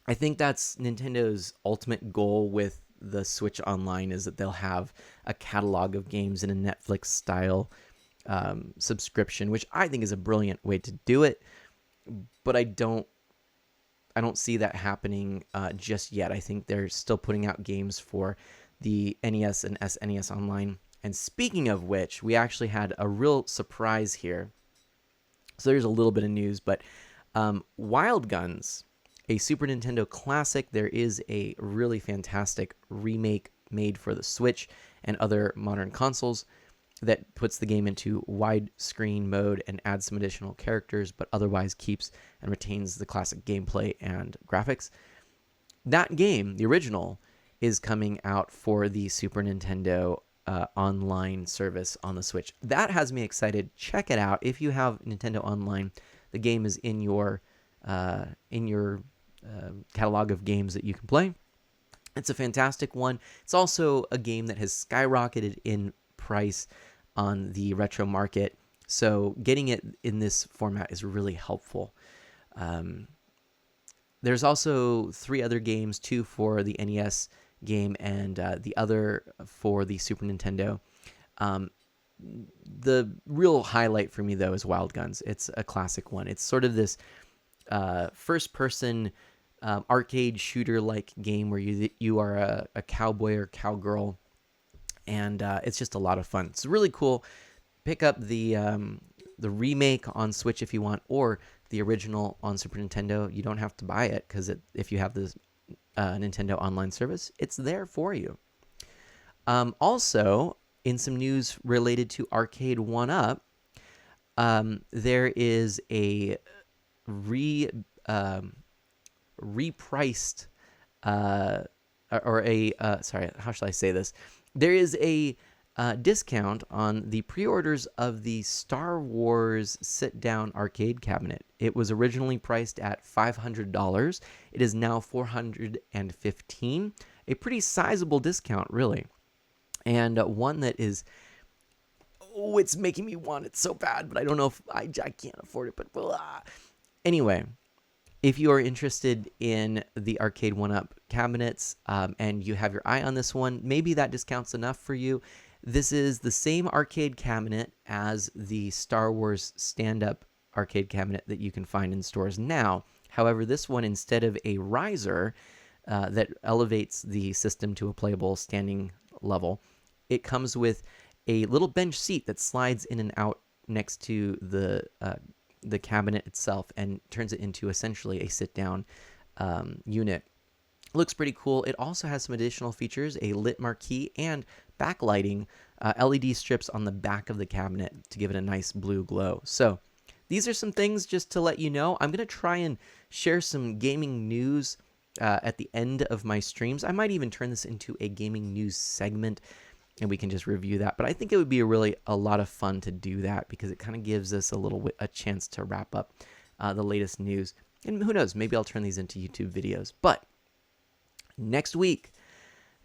I think that's Nintendo's ultimate goal with the Switch Online, is that they'll have a catalog of games in a Netflix-style subscription, which I think is a brilliant way to do it. But I don't see that happening just yet. I think they're still putting out games for the NES and SNES Online. And speaking of which, we actually had a real surprise here. So there's a little bit of news, but Wild Guns, a Super Nintendo classic, there is a really fantastic remake made for the Switch and other modern consoles that puts the game into widescreen mode and adds some additional characters, but otherwise keeps and retains the classic gameplay and graphics. That game, the original, is coming out for the Super Nintendo online service on the Switch. That has me excited. Check it out. If you have Nintendo Online, the game is in your catalog of games that you can play. It's a fantastic one. It's also a game that has skyrocketed in price on the retro market, so getting it in this format is really helpful. There's also 3 other games, 2 for the NES game and the other for the Super Nintendo. The real highlight for me, though, is Wild Guns. It's a classic one. It's sort of this first-person arcade shooter-like game where you are a cowboy or cowgirl, and it's just a lot of fun. It's really cool. Pick up the remake on Switch if you want, or the original on Super Nintendo. You don't have to buy it, because if you have the Nintendo Online service, it's there for you. Also, in some news related to Arcade 1-Up, there is a repriced sorry, how should I say this? There is a discount on the pre-orders of the Star Wars sit-down arcade cabinet. It was originally priced at $500. It is now $415. A pretty sizable discount, really. And one that is, it's making me want it so bad, but I don't know if I can't afford it, but blah. Anyway, if you are interested in the Arcade 1-Up cabinets and you have your eye on this one, maybe that discount's enough for you. This is the same arcade cabinet as the Star Wars stand-up arcade cabinet that you can find in stores now. However, this one, instead of a riser that elevates the system to a playable standing level, it comes with a little bench seat that slides in and out next to the cabinet itself and turns it into essentially a sit-down unit. Looks pretty cool. It also has some additional features, a lit marquee and backlighting, LED strips on the back of the cabinet to give it a nice blue glow. So these are some things just to let you know. I'm going to try and share some gaming news at the end of my streams. I might even turn this into a gaming news segment and we can just review that. But I think it would be a lot of fun to do that, because it kind of gives us a chance to wrap up the latest news. And who knows, maybe I'll turn these into YouTube videos. But next week,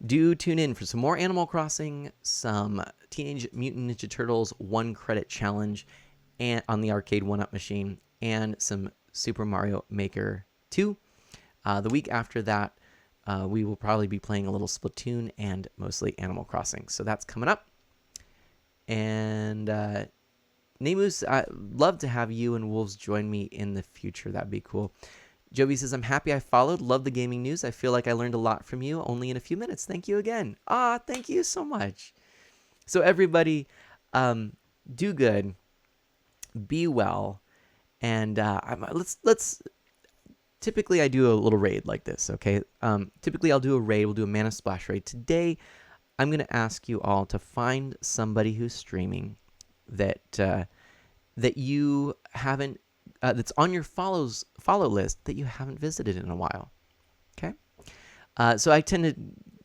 do tune in for some more Animal Crossing, some Teenage Mutant Ninja Turtles 1 credit challenge and on the Arcade 1-Up machine, and some Super Mario Maker 2. The week after that, we will probably be playing a little Splatoon and mostly Animal Crossing. So that's coming up. And Namus, I'd love to have you and Wolves join me in the future. That'd be cool. Joby says, I'm happy I followed. Love the gaming news. I feel like I learned a lot from you only in a few minutes. Thank you again. Thank you so much. So everybody, do good, be well, and let's. Typically, I do a little raid like this. Okay. Typically, I'll do a raid. We'll do a Mana Splash raid. Today, I'm gonna ask you all to find somebody who's streaming that that you haven't. That's on your follow list that you haven't visited in a while. Okay. So I tend to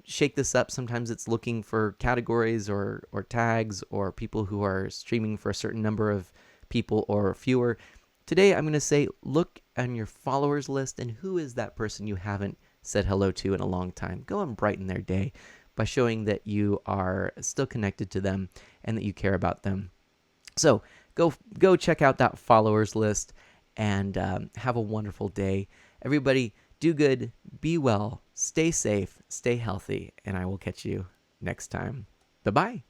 shake this up. Sometimes it's looking for categories or tags or people who are streaming for a certain number of people or fewer. Today I'm going to say look on your followers list and who is that person you haven't said hello to in a long time. Go and brighten their day by showing that you are still connected to them and that you care about them. So go check out that followers list and have a wonderful day. Everybody, do good, be well, stay safe, stay healthy, and I will catch you next time. Bye-bye.